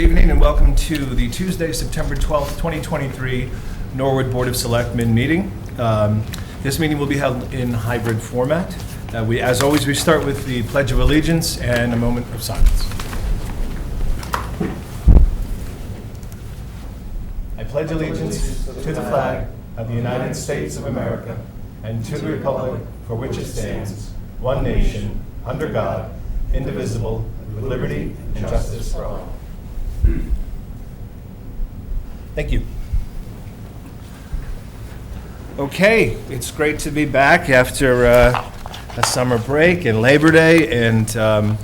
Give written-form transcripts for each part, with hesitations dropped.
Good evening and welcome to the Tuesday, September 12th, 2023 Norwood Board of Selectmen meeting. This meeting will be held in hybrid format. As always, we start with the Pledge of Allegiance and a moment of silence. I pledge allegiance to the flag of the United States of America and to the republic for which it stands, one nation, under God, indivisible, with liberty and justice for all. Thank you. Okay, it's great to be back after a summer break and Labor Day, and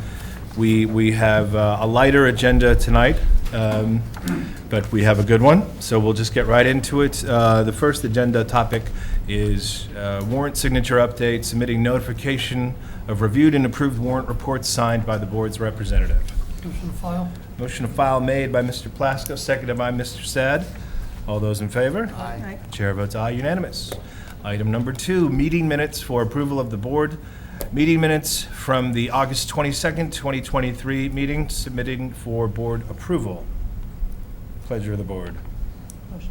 we have a lighter agenda tonight, but we have a good one, so we'll just get right into it. The first agenda topic is warrant signature update, submitting notification of reviewed and approved warrant reports signed by the board's representative. Motion to file. Motion to file made by Mr. Plasko, seconded by Mr. Sad. All those in favor? Aye. Chair votes aye, unanimous. Item number 2, meeting minutes for approval of the board. Meeting minutes from the August 22nd, 2023 meeting, submitting for board approval. Pleasure of the board.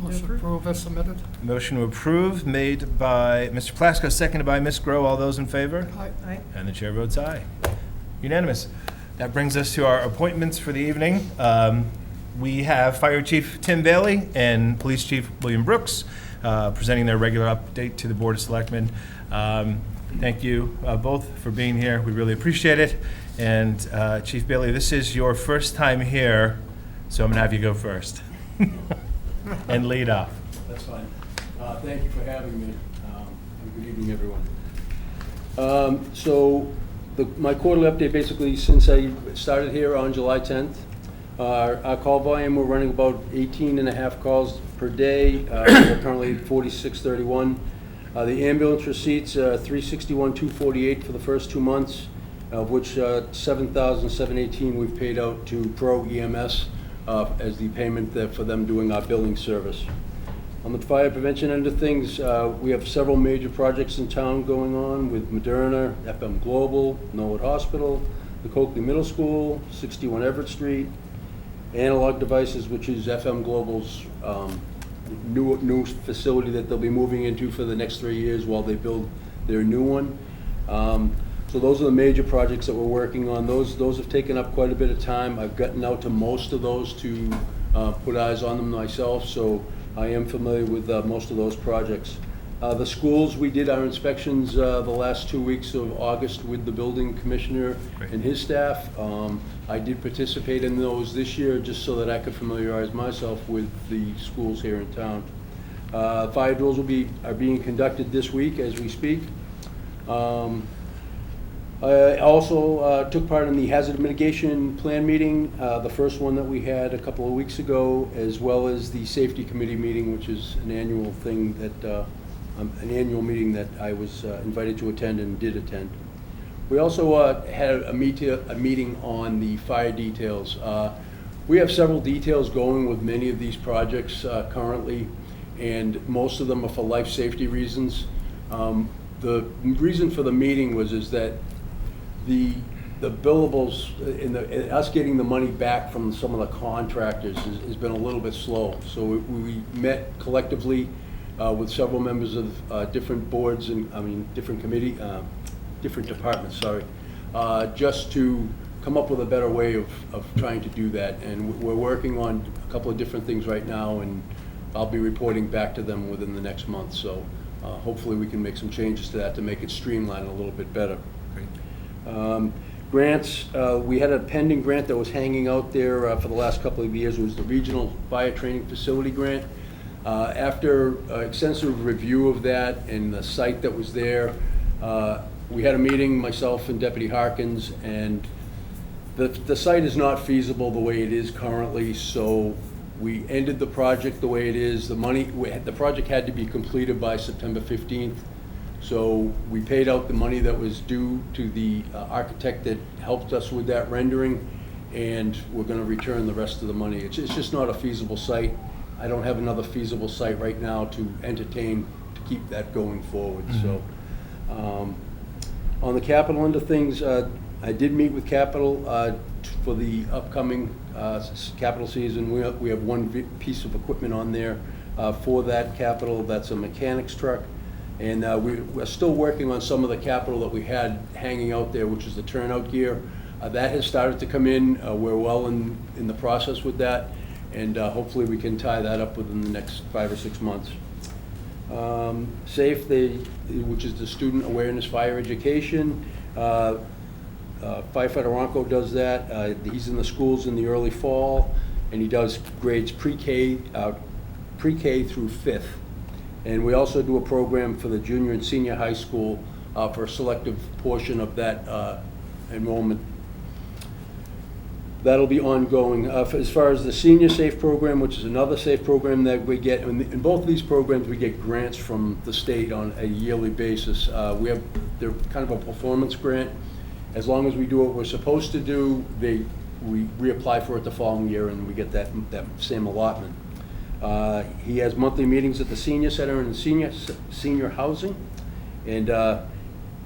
Motion to approve as submitted. Motion to approve made by Mr. Plasko, seconded by Ms. Grow. All those in favor? Aye. And the chair votes aye. Unanimous. That brings us to our appointments for the evening. We have Fire Chief Tim Bailey and Police Chief William Brooks presenting their regular update to the Board of Selectmen. Thank you both for being here. We really appreciate it. And Chief Bailey, this is your first time here, so I'm going to have you go first and lead off. That's fine. Thank you for having me. And good evening, everyone. My quarterly update, basically, since I started here on July 10th, our call volume, we're running about 18 and a half calls per day. We're currently at 4631. The ambulance receipts, 361,248 for the first 2 months, of which 7,718 we've paid out to Pro EMS as the payment for them doing our billing service. On the fire prevention end of things, we have several major projects in town going on with Moderna, FM Global, Norwood Hospital, the Coakley Middle School, 61 Everett Street, Analog Devices, which is FM Global's new facility that they'll be moving into for the next 3 years while they build their new one. So those are the major projects that we're working on. Those have taken up quite a bit of time. I've gotten out to most of those to put eyes on them myself, so I am familiar with most of those projects. The schools, we did our inspections the last 2 weeks of August with the building commissioner and his staff. I did participate in those this year just so that I could familiarize myself with the schools here in town. Fire drills are being conducted this week as we speak. I also took part in the hazard mitigation plan meeting, the first one that we had a couple of weeks ago, as well as the safety committee meeting, which is an annual thing that an annual meeting that I was invited to attend and did attend. We also had a meeting on the fire details. We have several details going with many of these projects currently, and most of them are for life safety reasons. The reason for the meeting is that the billables, us getting the money back from some of the contractors has been a little bit slow. So we met collectively with several members of different boards and different different departments, just to come up with a better way of trying to do that. And we're working on a couple of different things right now, and I'll be reporting back to them within the next month. So hopefully we can make some changes to that to make it streamline a little bit better. Great. Grants, we had a pending grant that was hanging out there for the last couple of years. It was the Regional Fire Training Facility Grant. After extensive review of that and the site that was there, we had a meeting, myself and Deputy Harkins, and the site is not feasible the way it is currently, so we ended the project the way it is. The project had to be completed by September 15th. So we paid out the money that was due to the architect that helped us with that rendering, and we're going to return the rest of the money. It's just not a feasible site. I don't have another feasible site right now to entertain to keep that going forward. Mm-hmm. So on the capital end of things, I did meet with Capital for the upcoming capital season. We have one piece of equipment on there for that capital. That's a mechanic's truck. And we're still working on some of the capital that we had hanging out there, which is the turnout gear. That has started to come in. We're well in the process with that. And hopefully we can tie that up within the next 5 or 6 months. SAFE, which is the Student Awareness Fire Education. Firefighter Ronco does that. He's in the schools in the early fall, and he does grades pre-K through 5th. And we also do a program for the junior and senior high school for a selective portion of that enrollment. That'll be ongoing. As far as the Senior SAFE program, which is another SAFE program that we get, in both of these programs, we get grants from the state on a yearly basis. They're kind of a performance grant. As long as we do what we're supposed to do, we reapply for it the following year, and we get that same allotment. He has monthly meetings at the Senior Center and the senior housing, and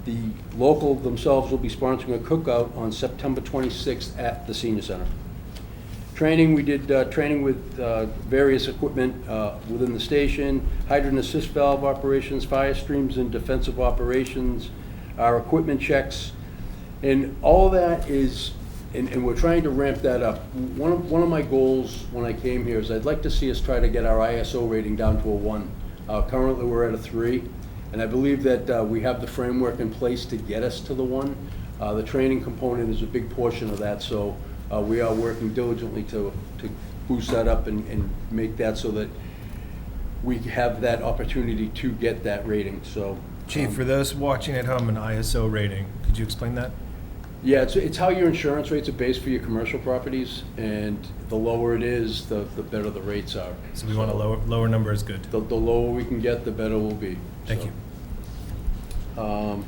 the local themselves will be sponsoring a cookout on September 26th at the Senior Center. Training, we did training with various equipment within the station, hydrant assist valve operations, fire streams and defensive operations, our equipment checks, and all of that is, and we're trying to ramp that up. One of my goals when I came here is I'd like to see us try to get our ISO rating down to a 1. Currently we're at a 3. And I believe that we have the framework in place to get us to the 1. The training component is a big portion of that, so we are working diligently to boost that up and make that so that we have that opportunity to get that rating. So, Chief, for those watching at home, an ISO rating, could you explain that? Yeah, it's how your insurance rates are based for your commercial properties, and the lower it is, the better the rates are. So we want a lower number is good. The lower we can get, the better we'll be. Thank you. So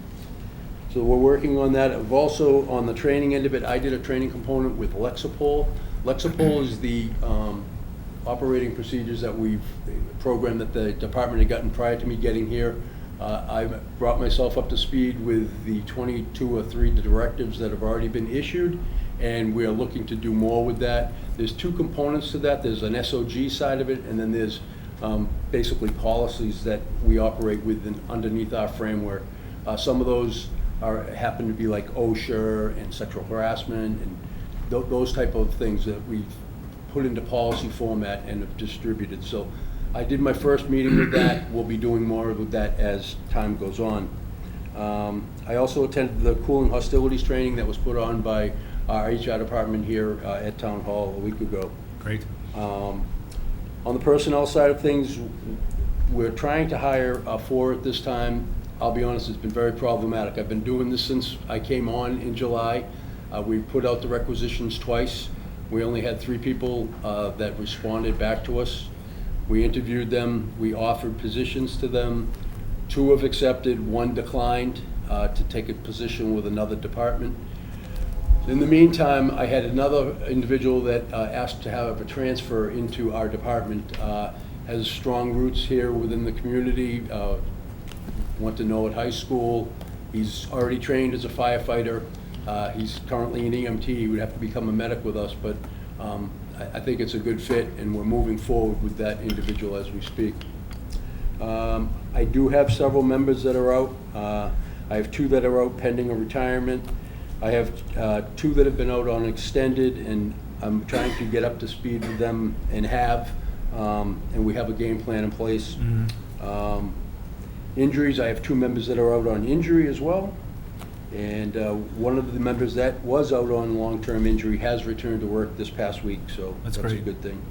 we're working on that. I've also, on the training end of it, I did a training component with Lexapol. Lexapol is the operating procedures that program that the department had gotten prior to me getting here. I brought myself up to speed with the 22 or 3 directives that have already been issued, and we are looking to do more with that. There's 2 components to that. There's an SOG side of it, and then there's basically policies that we operate with underneath our framework. Some of those happen to be like OSHA and sexual harassment and those type of things that we've put into policy format and have distributed. So I did my first meeting with that. We'll be doing more with that as time goes on. I also attended the cooling hostilities training that was put on by our HR department here at Town Hall a week ago. Great. On the personnel side of things, we're trying to hire 4 at this time. I'll be honest, it's been very problematic. I've been doing this since I came on in July. We put out the requisitions twice. We only had 3 people that responded back to us. We interviewed them, we offered positions to them. 2 have accepted, 1 declined to take a position with another department. In the meantime, I had another individual that asked to have a transfer into our department, has strong roots here within the community, went to Norwood High School. He's already trained as a firefighter. He's currently an EMT. He would have to become a medic with us, but I think it's a good fit, and we're moving forward with that individual as we speak. I do have several members that are out. I have 2 that are out pending a retirement. I have 2 that have been out on extended, and I'm trying to get up to speed with them and we have a game plan in place. Mm-hmm. Injuries, I have 2 members that are out on injury as well. And one of the members that was out on long-term injury has returned to work this past week, so that's a good thing.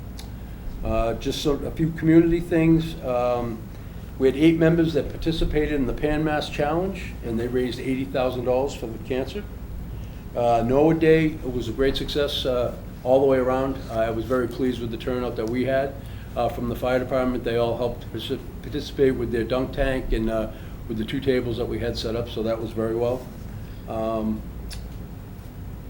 Just a few community things. We had 8 members that participated in the Pan Mass Challenge, and they raised $80,000 for the cancer. Norwood Day, it was a great success all the way around. I was very pleased with the turnout that we had from the fire department. They all helped participate with their dunk tank and with the 2 tables that we had set up, so that was very well.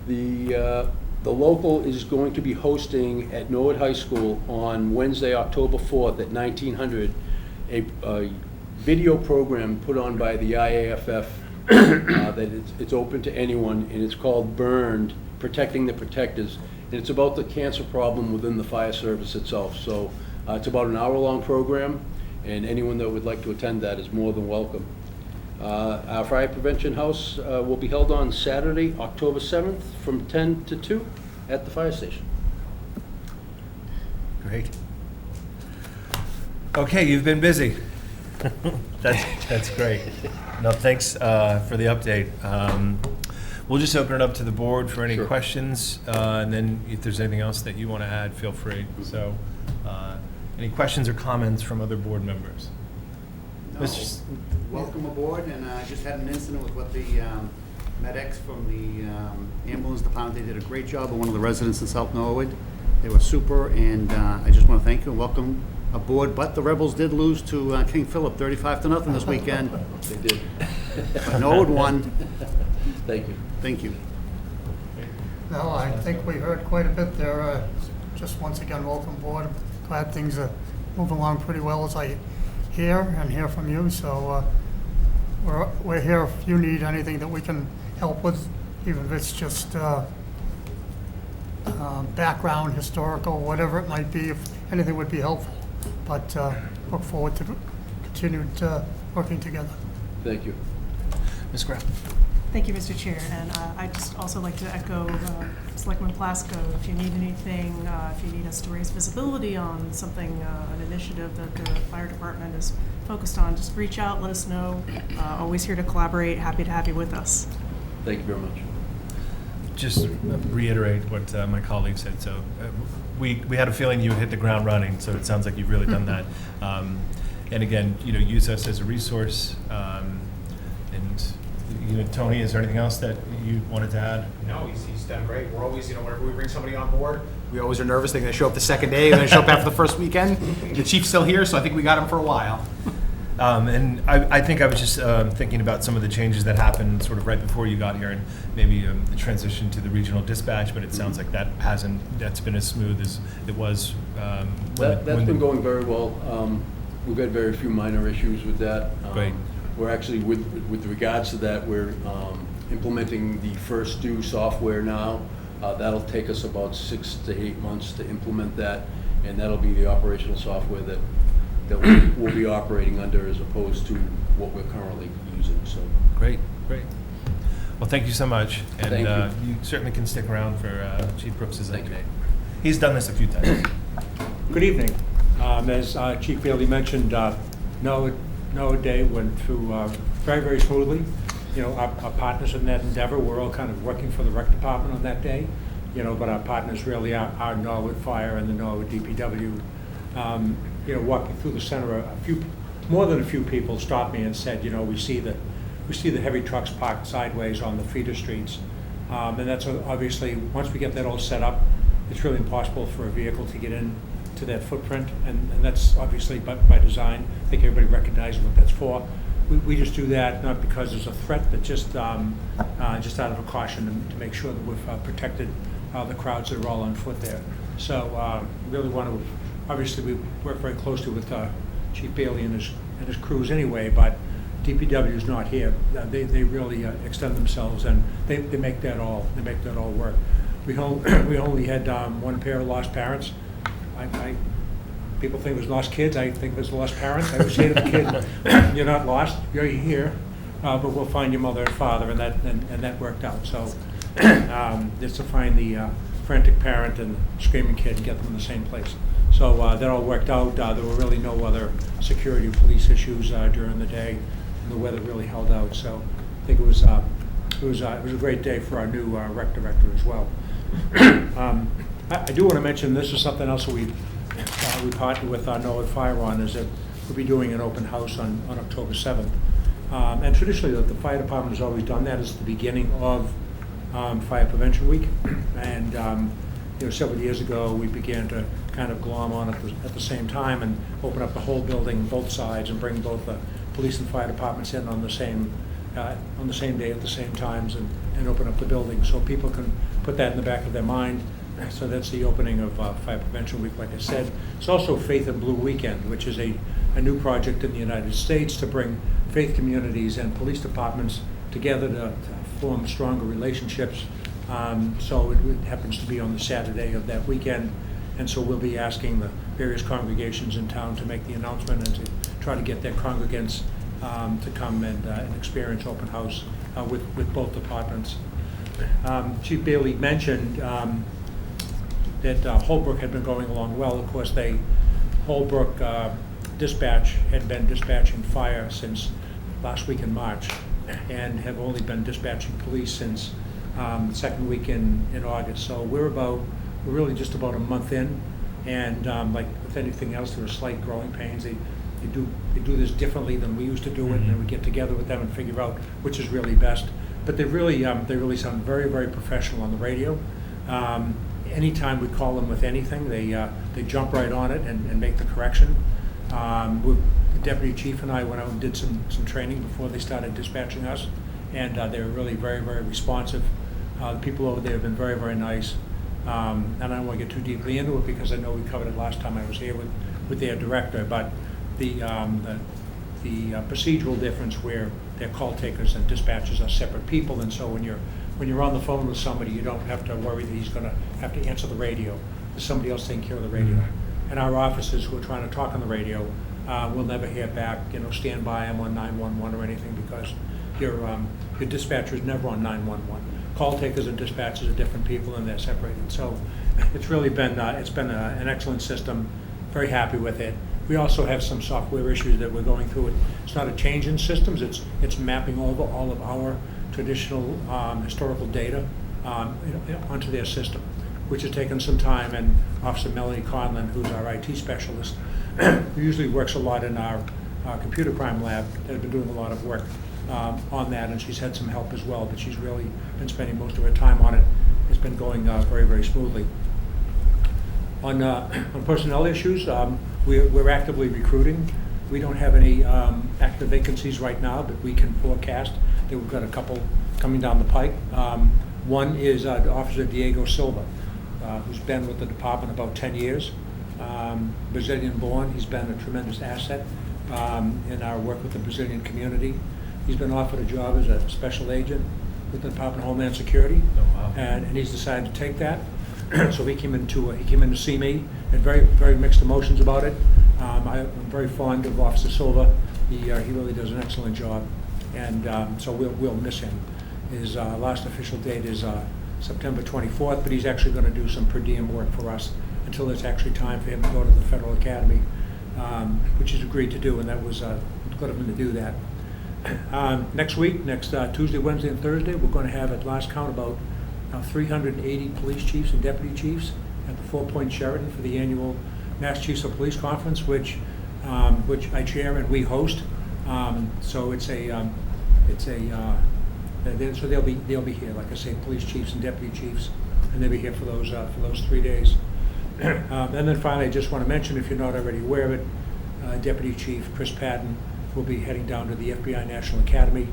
The local is going to be hosting at Norwood High School on Wednesday, October 4th at 1900 a video program put on by the IAFF that it's open to anyone, and it's called BURNed, Protecting the Protectors. And it's about the cancer problem within the fire service itself. So it's about an hour-long program, and anyone that would like to attend that is more than welcome. Our Fire Prevention House will be held on Saturday, October 7th, from 10 to 2 at the fire station. Great. Okay, you've been busy. That's great. No, thanks for the update. We'll just open it up to the board for any Sure. questions, and then if there's anything else that you want to add, feel free. So, any questions or comments from other board members? No. Mr. Welcome aboard, and I just had an incident with what the medics from the ambulance department, they did a great job on one of the residents in South Norwood. They were super, and I just want to thank you and welcome aboard. But the Rebels did lose to King Philip 35-0 this weekend. They did. But Norwood won. Thank you. Thank you. No, I think we heard quite a bit there. Just once again, welcome aboard. Glad things are moving along pretty well as I hear and hear from you. So we're here if you need anything that we can help with, even if it's just background, historical, whatever it might be, if anything would be helpful. But look forward to continued working together. Thank you. Ms. Graf? Thank you, Mr. Chair, and I'd just also like to echo Selectman Plasko. If you need anything, if you need us to raise visibility on something, an initiative that the fire department is focused on, just reach out, let us know. Always here to collaborate, happy to have you with us. Thank you very much. Just reiterate what my colleague said. So we had a feeling you would hit the ground running, so it sounds like you've really done that. And again, use us as a resource. And Tony, is there anything else that you wanted to add? No, he's done great. We're always, whenever we bring somebody on board, we always are nervous they're going to show up the second day and then show up after the first weekend. The chief's still here, so I think we got him for a while. And I think I was just thinking about some of the changes that happened sort of right before you got here, and maybe the transition to the regional dispatch, but it sounds like that's been as smooth as it was. That's been going very well. We've had very few minor issues with that. Great. We're actually, with regards to that, we're implementing the First Due software now. That'll take us about 6 to 8 months to implement that, and that'll be the operational software that we'll be operating under, as opposed to what we're currently using. So Great. Well, thank you so much, and Thank you. you certainly can stick around for Chief Brooks's Thank you. update. He's done this a few times. Good evening. As Chief Bailey mentioned, Noah Day went through very, very smoothly. Our partners in that endeavor, we're all kind of working for the rec department on that day, but our partners really are Norwood Fire and the Norwood DPW. Walking through the center, more than a few people stopped me and said, we see the heavy trucks parked sideways on the feeder streets. And that's obviously, once we get that all set up, it's really impossible for a vehicle to get in to that footprint, and that's obviously by design. I think everybody recognizes what that's for. We just do that not because there's a threat, but just out of a caution to make sure that we've protected the crowds that are all on foot there. So really want to, obviously we work very closely with Chief Bailey and his crews anyway, but DPW is not here. They really extend themselves, and they make that all work. We only had one pair of lost parents. People think it was lost kids. I think it was lost parents. I would say to the kid, "You're not lost. You're here, but we'll find your mother and father," and that worked out. So just to find the frantic parent and the screaming kid and get them in the same place. So that all worked out. There were really no other security or police issues during the day, and the weather really held out. So I think it was a great day for our new rec director as well. I do want to mention, this is something else we partnered with Norwood Fire on, is that we'll be doing an open house on October 7th. And traditionally, the fire department has always done that as the beginning of Fire Prevention Week. And several years ago, we began to kind of glom on at the same time and open up the whole building, both sides, and bring both the police and fire departments in on the same day at the same times, and open up the building so people can put that in the back of their mind. So that's the opening of Fire Prevention Week, like I said. It's also Faith and Blue Weekend, which is a new project in the United States to bring faith communities and police departments together to form stronger relationships. So it happens to be on the Saturday of that weekend, and so we'll be asking the various congregations in town to make the announcement and to try to get their congregants to come and experience open house with both departments. Chief Bailey mentioned that Holbrook had been going along well. Of course, Holbrook dispatch had been dispatching fire since last week in March and have only been dispatching police since the second week in August. So we're really just about a month in, and like with anything else, there are slight growing pains. They do this differently than we used to do it, and then we get together with them and figure out which is really best. But they really sound very, very professional on the radio. Anytime we call them with anything, they jump right on it and make the correction. The deputy chief and I went out and did some training before they started dispatching us, and they were really very, very responsive. The people over there have been very, very nice. And I don't want to get too deeply into it because I know we covered it last time I was here with their director, but the procedural difference where their call takers and dispatchers are separate people, and so when you're on the phone with somebody, you don't have to worry that he's going to have to answer the radio. There's somebody else taking care of the radio. And our officers who are trying to talk on the radio will never hear back, stand by, I'm on 911 or anything, because your dispatcher is never on 911. Call takers and dispatchers are different people, and they're separated. So it's really been an excellent system. Very happy with it. We also have some software issues that we're going through. It's not a change in systems. It's mapping over all of our traditional historical data onto their system, which has taken some time. And Officer Melanie Conlon, who's our IT specialist, who usually works a lot in our computer crime lab, has been doing a lot of work on that, and she's had some help as well, but she's really been spending most of her time on it. It's been going very, very smoothly. On personnel issues, we're actively recruiting. We don't have any active vacancies right now, but we can forecast that we've got a couple coming down the pike. One is Officer Diego Silva, who's been with the department about 10 years. Brazilian born, he's been a tremendous asset in our work with the Brazilian community. He's been offered a job as a special agent with the Department of Homeland Security, and he's decided to take that. So he came in to see me, and very, very mixed emotions about it. I'm very fond of Officer Silva. He really does an excellent job, and so we'll miss him. His last official date is September 24th, but he's actually going to do some per diem work for us until it's actually time for him to go to the Federal Academy, which he's agreed to do, and that was good of him to do that. Next week, Tuesday, Wednesday, and Thursday, we're going to have, at last count, about 380 police chiefs and deputy chiefs at the 4 Point Sheraton for the annual Mass Chiefs of Police Conference, which I chair and we host. So so they'll be here, like I say, police chiefs and deputy chiefs, and they'll be here for those 3 days. And then finally, I just want to mention, if you're not already aware of it, Deputy Chief Chris Patton will be heading down to the FBI National Academy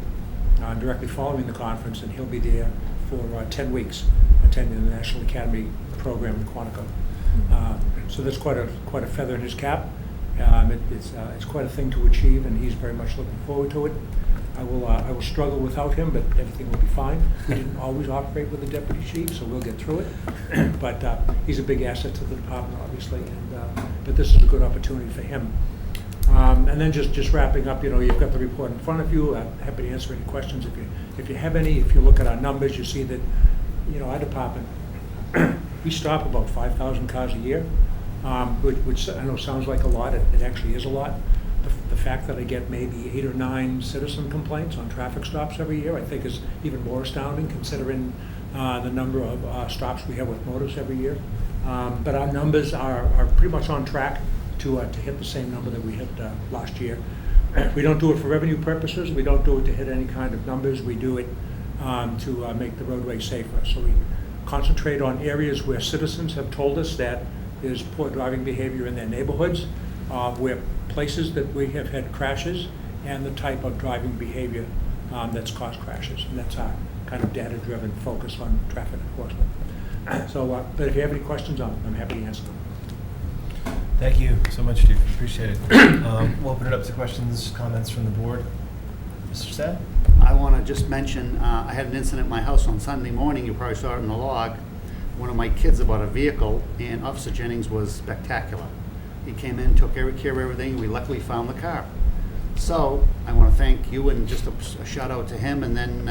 directly following the conference, and he'll be there for 10 weeks attending the National Academy program in Quantico. So that's quite a feather in his cap. It's quite a thing to achieve, and he's very much looking forward to it. I will struggle without him, but everything will be fine. We didn't always operate with the deputy chief, so we'll get through it. But he's a big asset to the department, obviously, but this is a good opportunity for him. And then just wrapping up, you've got the report in front of you. I'm happy to answer any questions if you have any. If you look at our numbers, you see that our department, we stop about 5,000 cars a year, which I know sounds like a lot. It actually is a lot. The fact that I get maybe 8 or 9 citizen complaints on traffic stops every year, I think is even more astounding considering the number of stops we have with motorists every year. But our numbers are pretty much on track to hit the same number that we hit last year. We don't do it for revenue purposes. We don't do it to hit any kind of numbers. We do it to make the roadway safer. So we concentrate on areas where citizens have told us that there's poor driving behavior in their neighborhoods, where places that we have had crashes, and the type of driving behavior that's caused crashes. And that's our kind of data-driven focus on traffic enforcement. So, but if you have any questions, I'm happy to answer them. Thank you so much, Chief. Appreciate it. We'll open it up to questions, comments from the board. Mr. Sad? I want to just mention, I had an incident at my house on Sunday morning, you probably saw it in the log. One of my kids bought a vehicle, and Officer Jennings was spectacular. He came in, took care of everything, and we luckily found the car. So, I want to thank you, and just a shout out to him. And then,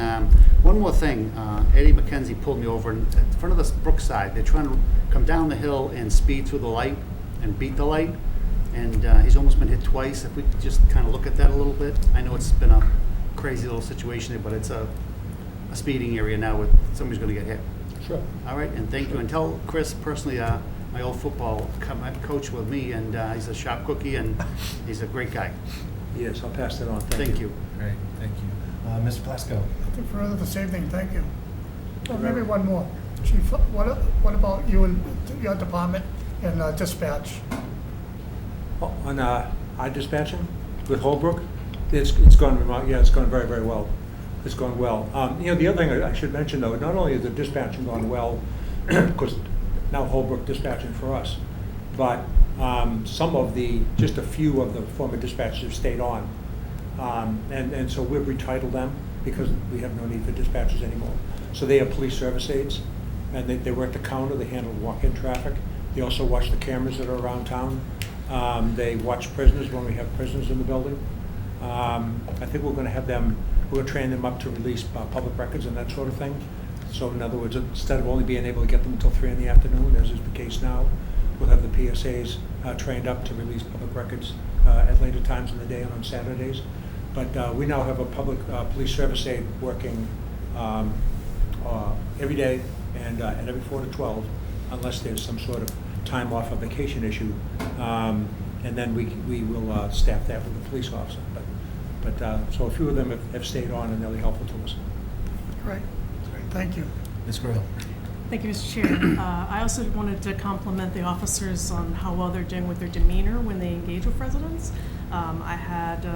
one more thing, Eddie McKenzie pulled me over in front of the Brookside. They're trying to come down the hill and speed through the light and beat the light. And he's almost been hit twice. If we could just kind of look at that a little bit. I know it's been a crazy little situation there, but it's a speeding area now where somebody's going to get hit. Sure. All right, and thank you. And tell Chris personally, my old football coach with me, and he's a sharp cookie, and he's a great guy. Yes, I'll pass that on. Thank you. Great, thank you. Mr. Plasko? Nothing further this evening, thank you. Well, maybe one more. Chief, what about you and your department and dispatch? Oh, on our dispatching with Holbrook, it's gone very, very well. It's gone well. The other thing I should mention, though, not only is the dispatching gone well, because now Holbrook dispatching for us, but just a few of the former dispatchers have stayed on. And so we've retitled them because we have no need for dispatchers anymore. So they have police service aides, and they work the counter, they handle walk-in traffic. They also watch the cameras that are around town. They watch prisoners when we have prisoners in the building. I think we're going to have them, we're going to train them up to release public records and that sort of thing. So in other words, instead of only being able to get them until 3 in the afternoon, as is the case now, we'll have the PSAs trained up to release public records at later times in the day and on Saturdays. But we now have a public police service aide working every day and every 4 to 12, unless there's some sort of time off or vacation issue. And then we will staff that with a police officer. But so a few of them have stayed on, and they'll be helpful to us. Great, thank you. Ms. Grill? Thank you, Mr. Chair. I also wanted to compliment the officers on how well they're doing with their demeanor when they engage with residents. I had,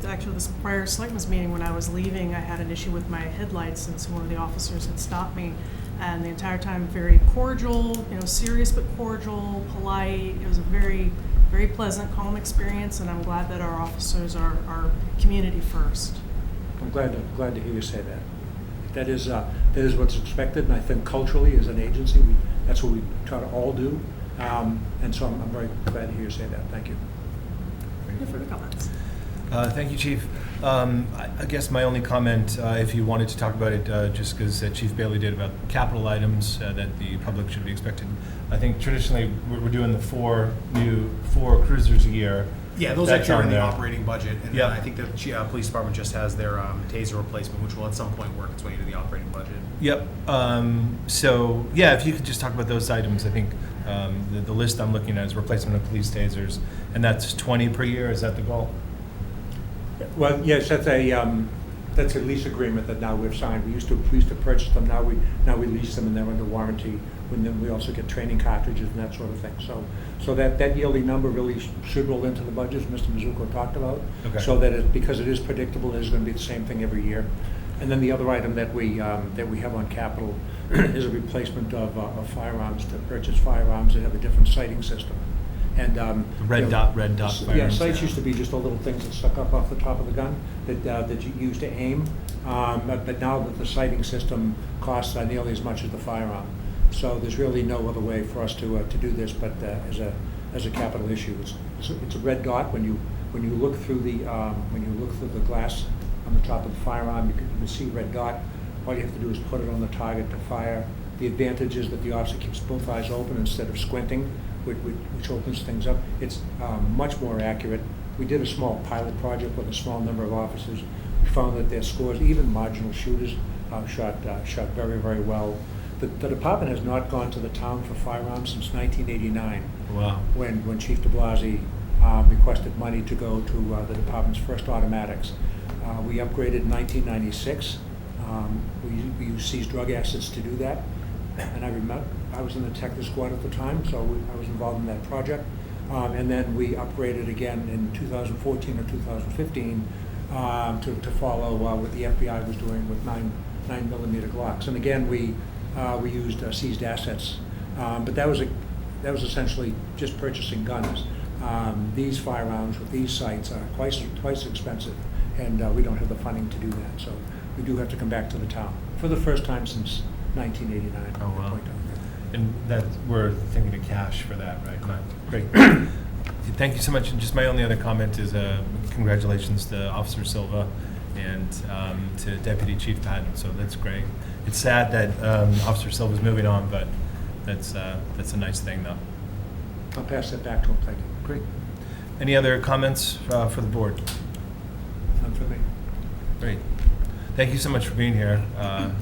actually this prior Selectmen's meeting, when I was leaving, I had an issue with my headlights, and so one of the officers had stopped me, and the entire time very cordial, serious but cordial, polite. It was a very, very pleasant, calm experience, and I'm glad that our officers are community first. I'm glad to hear you say that. That is what's expected, and I think culturally as an agency, that's what we try to all do. And so I'm very glad to hear you say that. Thank you. No further comments. Thank you, Chief. I guess my only comment, if you wanted to talk about it, just because Chief Bailey did about capital items that the public should be expected. I think traditionally we're doing the four cruisers a year. Yeah, those That's actually are on in the there. operating budget, and Yep. I think the police department just has their taser replacement, which will at some point work its way into the operating budget. Yep. So yeah, if you could just talk about those items, I think the list I'm looking at is replacement of police tasers, and that's 20 per year. Is that the goal? Well, yes, that's a lease agreement that now we've signed. We used to purchase them. Now we lease them, and they're under warranty. And then we also get training cartridges and that sort of thing. So that yearly number really should roll into the budget, as Mr. Mizuko talked about. Okay. So that because it is predictable, it is going to be the same thing every year. And then the other item that we have on capital is a replacement of firearms, to purchase firearms that have a different sighting system. And Red dot Yeah, firearms. sights used to be just the little things that stuck up off the top of the gun that you used to aim. But now that the sighting system costs nearly as much as the firearm, so there's really no other way for us to do this but as a capital issue. It's a red dot when you look through the glass on the top of the firearm. You can see a red dot. All you have to do is put it on the target to fire. The advantage is that the officer keeps both eyes open instead of squinting, which opens things up. It's much more accurate. We did a small pilot project with a small number of officers. We found that their scores, even marginal shooters, shot very, very well. The department has not gone to the town for firearms since 1989. Wow. When Chief de Blasi requested money to go to the department's first automatics. We upgraded in 1996. We used seized drug assets to do that. And I remember I was in the detective squad at the time, so I was involved in that project. And then we upgraded again in 2014 or 2015 to follow what the FBI was doing with 9mm Glocks. And again, we used seized assets, but that was essentially just purchasing guns. These firearms with these sights are twice as expensive, and we don't have the funding to do that. So we do have to come back to the town for the first time since 1989. Oh, wow. Point out. And that, we're thinking of cash for that, right? Great. Thank you so much. And just my only other comment is congratulations to Officer Silva and to Deputy Chief Patton. So that's great. It's sad that Officer Silva's moving on, but that's a nice thing, though. I'll pass that back to him. Thank you. Great. Any other comments for the board? None for me. Great. Thank you so much for being here.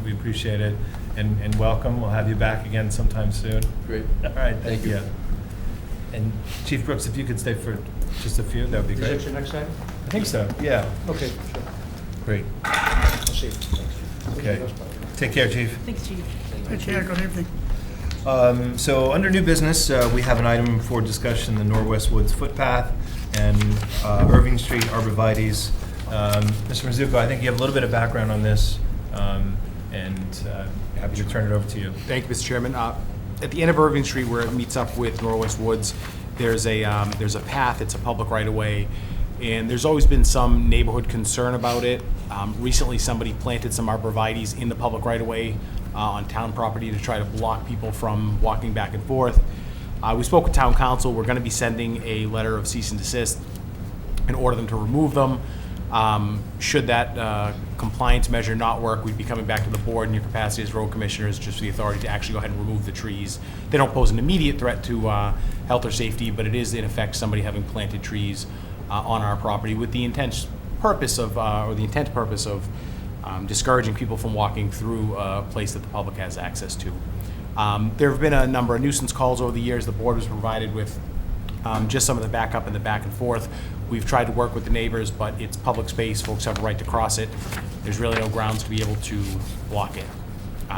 We appreciate it. And welcome. We'll have you back again sometime soon. Great. All right, thank you. And Chief Brooks, if you could stay for just a few, that would be Is great. that your next item? I think so, yeah. Okay, sure. Great. I'll see you. Thanks. Okay. Take care, Chief. Thanks, Chief. Take care, good evening. So under new business, we have an item for discussion, the Norwest Woods footpath and Irving Street arborvitaes. Mr. Mizuko, I think you have a little bit of background on this, and happy to turn it over to you. Thank you, Mr. Chairman. At the end of Irving Street, where it meets up with Norwest Woods, there's a path. It's a public right-of-way, and there's always been some neighborhood concern about it. Recently, somebody planted some arborvitaes in the public right-of-way on town property to try to block people from walking back and forth. We spoke with town council. We're going to be sending a letter of cease and desist and order them to remove them. Should that compliance measure not work, we'd be coming back to the board in your capacity as road commissioners, just for the authority to actually go ahead and remove the trees. They don't pose an immediate threat to health or safety, but it is in effect somebody having planted trees on our property with the intent purpose of discouraging people from walking through a place that the public has access to. There have been a number of nuisance calls over the years. The board was provided with just some of the backup and the back and forth. We've tried to work with the neighbors, but it's public space. Folks have a right to cross it. There's really no grounds to be able to block it.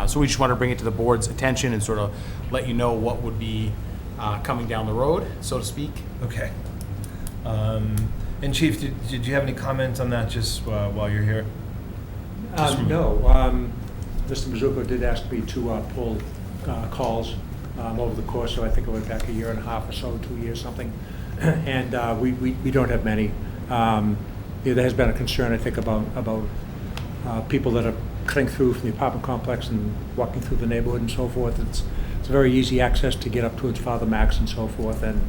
So we just want to bring it to the board's attention and sort of let you know what would be coming down the road, so to speak. Okay. And Chief, did you have any comments on that just while you're here? No. Mr. Mizuko did ask me to pull calls over the course, so I think it went back a year and a half or so, 2 years, something. And we don't have many. There has been a concern, I think, about people that are cutting through from the apartment complex and walking through the neighborhood and so forth. It's a very easy access to get up towards Father Max and so forth, and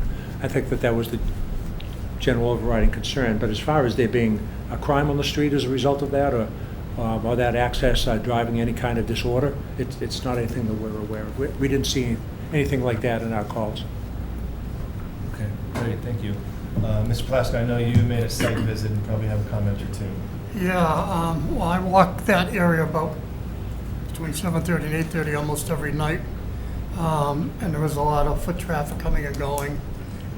I think that was the general overriding concern. But as far as there being a crime on the street as a result of that, or that access driving any kind of disorder, it's not anything that we're aware of. We didn't see anything like that in our calls. Okay, great, thank you. Mr. Plasko, I know you made a site visit and probably have a comment or two. Yeah, well, I walk that area about between 7:30 and 8:30 almost every night. And there was a lot of foot traffic coming and going.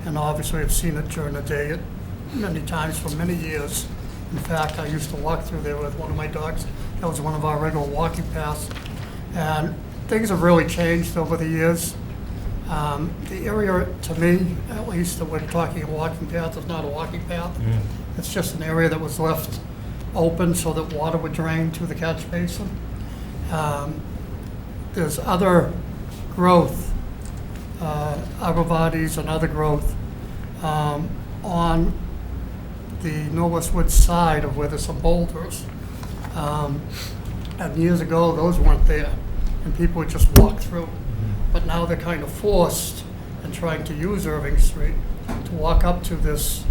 And obviously I've seen it during the day many times for many years. In fact, I used to walk through there with one of my dogs. That was one of our regular walking paths. And things have really changed over the years. The area, to me, at least, that we're talking a walking path, is not a walking path. It's just an area that was left open so that water would drain to the catch basin. There's other growth, arborvitaes and other growth on the Norwest Woods side of where there's some boulders. And years ago, those weren't there, and people would just walk through. But now they're kind of forced and trying to use Irving Street to walk up to this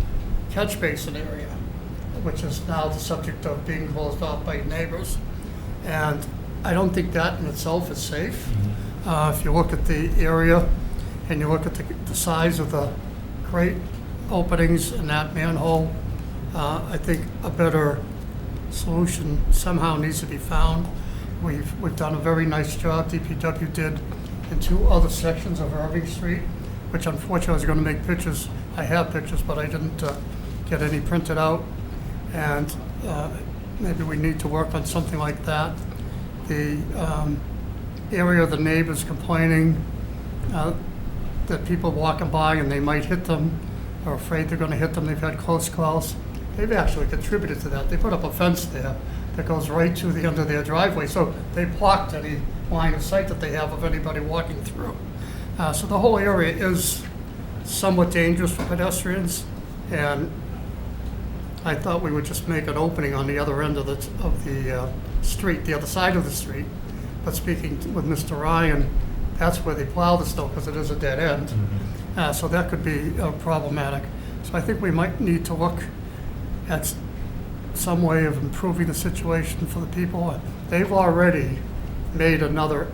catch basin area, which is now the subject of being closed off by neighbors. And I don't think that in itself is safe. If you look at the area and you look at the size of the crate openings in that manhole, I think a better solution somehow needs to be found. We've done a very nice job, DPW did, in 2 other sections of Irving Street, which unfortunately I was going to make pictures. I have pictures, but I didn't get any printed out. And maybe we need to work on something like that. The area of the neighbors complaining that people walking by and they might hit them, or afraid they're going to hit them. They've had close calls. They've actually contributed to that. They put up a fence there that goes right to the end of their driveway, so they blocked any line of sight that they have of anybody walking through. So the whole area is somewhat dangerous for pedestrians, and I thought we would just make an opening on the other end of the street, the other side of the street. But speaking with Mr. Ryan, that's where they plow the snow because it is a dead end. So that could be problematic. So I think we might need to look at some way of improving the situation for the people. They've already made another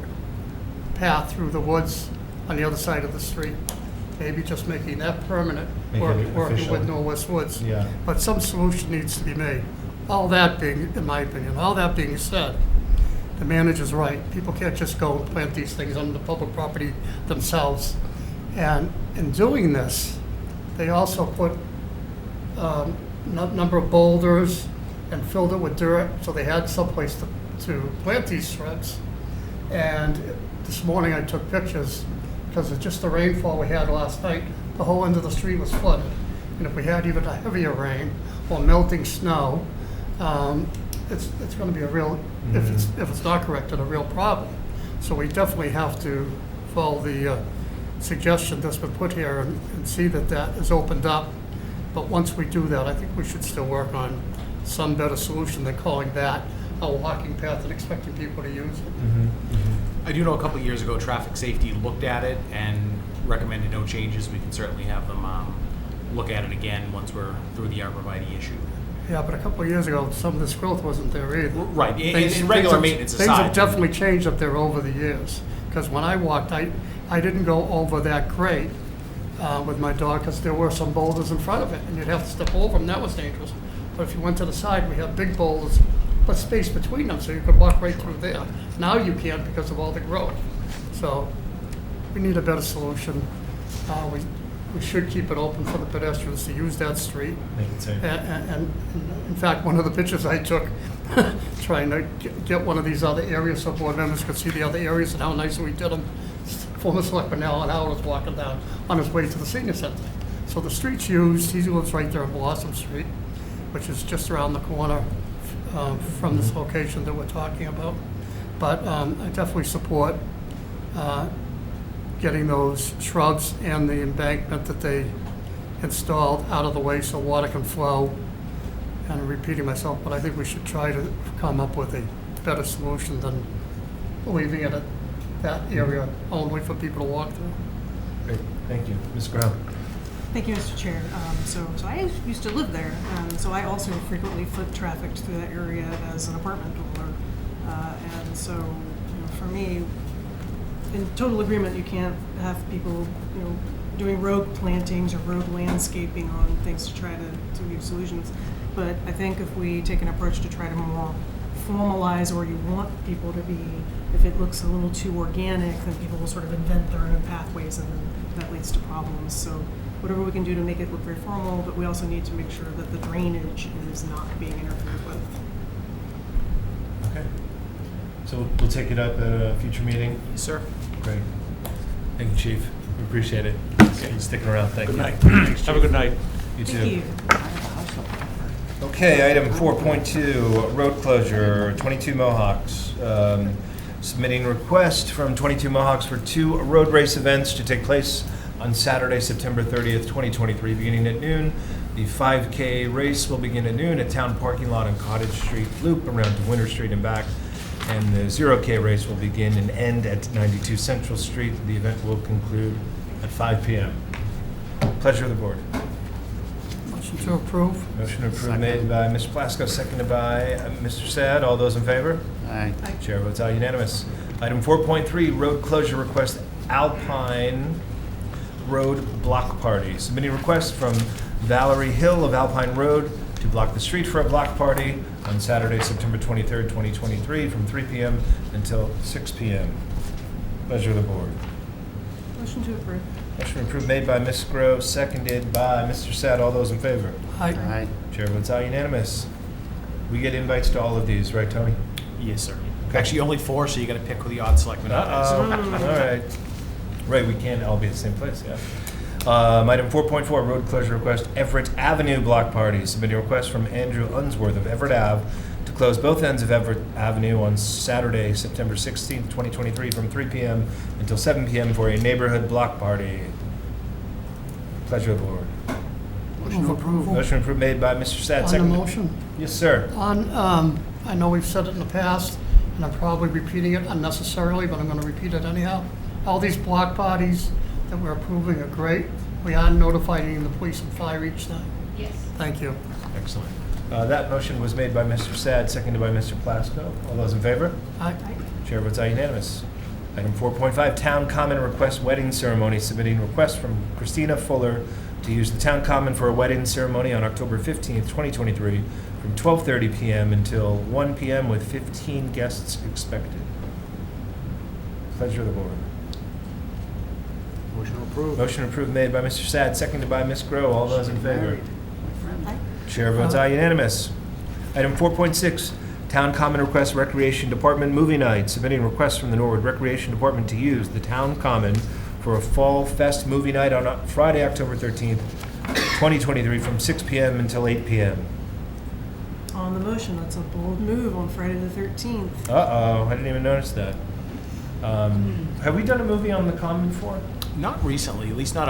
path through the woods on the other side of the street. Maybe just making that permanent, Make it working official. with Norwest Woods. Yeah. But some solution needs to be made. All that being, in my opinion, all that being said, the manager's right. People can't just go and plant these things on the public property themselves. And in doing this, they also put number of boulders and filled it with dirt, so they had someplace to plant these shrubs. And this morning I took pictures because of just the rainfall we had last night. The whole end of the street was flooded. And if we had even a heavier rain or melting snow, it's going to be a real, if it's not corrected, a real problem. So we definitely have to follow the suggestion that's been put here and see that that is opened up. But once we do that, I think we should still work on some better solution than calling that a walking path and expecting people to use it. I do know a couple of years ago, traffic safety looked at it and recommended no changes. We can certainly have them look at it again once we're through the arborvitae issue. Yeah, but a couple of years ago, some of this growth wasn't there either. Right, Things- in regular things maintenance have- Things have aside. definitely changed up there over the years. Because when I walked, I didn't go over that grade with my dog because there were some boulders in front of it and you'd have to step over them. That was dangerous. But if you went to the side, we had big boulders, but space between them so you could walk right through there. Now you can't because of all the growth. So we need a better solution. We should keep it open for the pedestrians to use that street. Make it safe. And in fact, one of the pictures I took, trying to get one of these other areas so board members could see the other areas and how nice we did them. Former Selectman Alan Howard was walking down on his way to the senior center. So the street's used. He lives right there on Blossom Street, which is just around the corner from this location that we're talking about. But I definitely support getting those shrubs and the embankment that they installed out of the way so water can flow. And I'm repeating myself, but I think we should try to come up with a better solution than leaving it at that area only for people to walk through. Great, thank you. Ms. Brown? Thank you, Mr. Chair. So I used to live there, so I also frequently foot trafficked through that area as an apartment dweller. And so, for me, in total agreement, you can't have people, doing road plantings or road landscaping on things to try to give solutions. But I think if we take an approach to try to more formalize where you want people to be, if it looks a little too organic, then people will sort of invent their own pathways and then that leads to problems. So whatever we can do to make it look very formal, but we also need to make sure that the drainage is not being interfered with. Okay. So we'll take it up at a future meeting? Yes, sir. Great. Thank you, Chief. We appreciate it. You sticking around. Thank Good you. night. Have a good night. You too. Thank you. Okay, item 4.2, road closure, 22 Mohawks. Submitting request from 22 Mohawks for 2 road race events to take place on Saturday, September 30th, 2023, beginning at noon. The 5K race will begin at noon at Town Parking Lot on Cottage Street, loop around to Winter Street and back. And the 0K race will begin and end at 92 Central Street. The event will conclude at 5 p.m. Pleasure of the board. Motion to approve. Motion approved made by Mr. Plasko, seconded by Mr. Sad. All those in favor? Aye. Chair votes aye, unanimous. Item 4.3, road closure request, Alpine Road Block Party. Submitting request from Valerie Hill of Alpine Road to block the street for a block party on Saturday, September 23rd, 2023, from 3 p.m. until 6 p.m. Pleasure of the board. Motion to approve. Motion approved made by Ms. Grow, seconded by Mr. Sad. All those in favor? Aye. Chair votes aye, unanimous. We get invites to all of these, right, Tony? Yes, sir. Okay. Actually, only 4, so you got to pick who the odd selectman is. All right. Right, we can't all be at the same place, yeah. Item 4.4, road closure request, Everett Avenue Block Party. Submitting a request from Andrew Unsworth of Everett Ave to close both ends of Everett Avenue on Saturday, September 16th, 2023, from 3 p.m. until 7 p.m. for a neighborhood block party. Pleasure of the board. Move approval. Motion approved made by Mr. Sad, On the second. motion, Yes, sir. I know we've said it in the past, and I'm probably repeating it unnecessarily, but I'm gonna repeat it anyhow. All these block parties that we're approving are great. We are notifying the police and fire each time. Yes. Thank you. Excellent. That motion was made by Mr. Sad, seconded by Mr. Plasko. All those in favor? Aye. Chair votes aye, unanimous. Item 4.5, Town Common Request Wedding Ceremony, submitting request from Christina Fuller to use the Town Common for a wedding ceremony on October 15th, 2023, from 12:30 PM until 1 PM with 15 guests expected. Pleasure of the board. Motion approved. Motion approved made by Mr. Sad, seconded by Ms. Grow. All those in favor? Married, my friend. Chair votes aye, unanimous. Item 4.6, Town Common Request Recreation Department Movie Night, submitting requests from the Norwood Recreation Department to use the Town Common for a Fall Fest Movie Night on Friday, October 13th, 2023, from 6 PM until 8 PM. On the motion, that's a bold move on Friday the 13th. Uh-oh, I didn't even notice that. Have we done a movie on the Common before? Not recently, at least not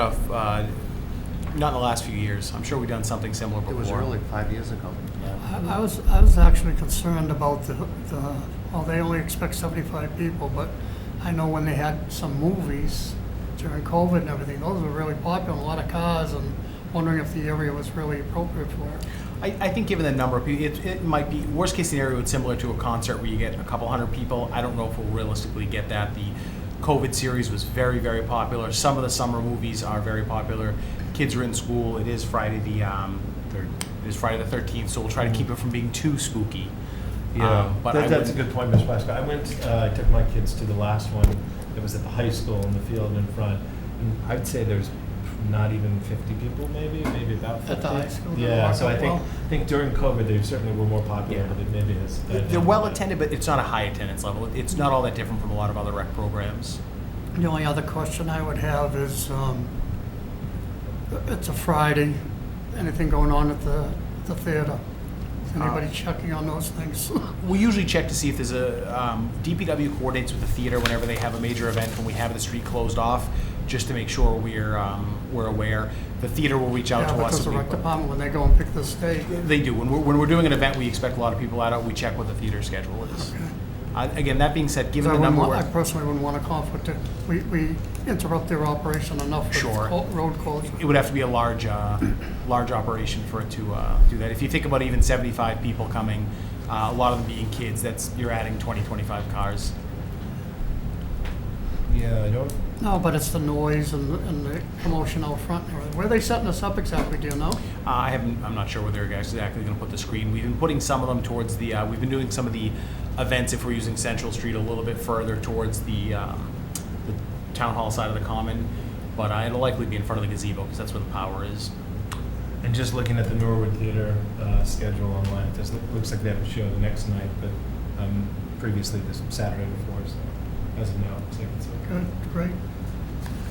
in the last few years. I'm sure we've done something similar before. It was early, 5 years ago. I was actually concerned about well, they only expect 75 people, but I know when they had some movies during COVID and everything, those were really popular, a lot of cars, and wondering if the area was really appropriate for it. I think given the number of people, it might be, worst case scenario, it's similar to a concert where you get a couple hundred people. I don't know if we'll realistically get that. The COVID series was very, very popular. Some of the summer movies are very popular. Kids are in school. It is Friday the 13th, so we'll try to keep it from being too spooky. Yeah, But that's a good point, Ms. Plasko. I took my kids to the last one. It was at the high school in the field in front. And I'd say there's not even 50 people, maybe about 50. At the high school? Yeah, so I Well, think during COVID, they certainly were more popular, Yeah. but it maybe has. They're well attended, but it's not a high attendance level. It's not all that different from a lot of other rec programs. The only other question I would have is, it's a Friday, anything going on at the theater? Is anybody checking on those things? We usually check to see if there's a, DPW coordinates with the theater whenever they have a major event when we have the street closed off, just to make sure we're aware. The theater will reach out Yeah, to us. because if the we- rec department, when they go and pick this date. They do. When we're doing an event, we expect a lot of people out. We check what the theater schedule is. Again, that being said, given the number, I personally wouldn't want a conflict. We interrupt their operation enough with Sure. road closure. it would have to be a large operation for it to do that. If you think about even 75 people coming, a lot of them being kids, you're adding 20, 25 cars. Yeah, I don't. No, but it's the noise and the commotion out front and everything. Where are they setting us up exactly, do you know? I'm not sure where they're exactly going to put the screen. We've been putting some of them towards the. We've been doing some of the events if we're using Central Street a little bit further towards the town hall side of the common, but it'll likely be in front of the gazebo because that's where the power is. And just looking at the Norwood Theater schedule online, it looks like they have a show the next night, but previously this Saturday before, so as of now, it looks like it's okay. Good, great.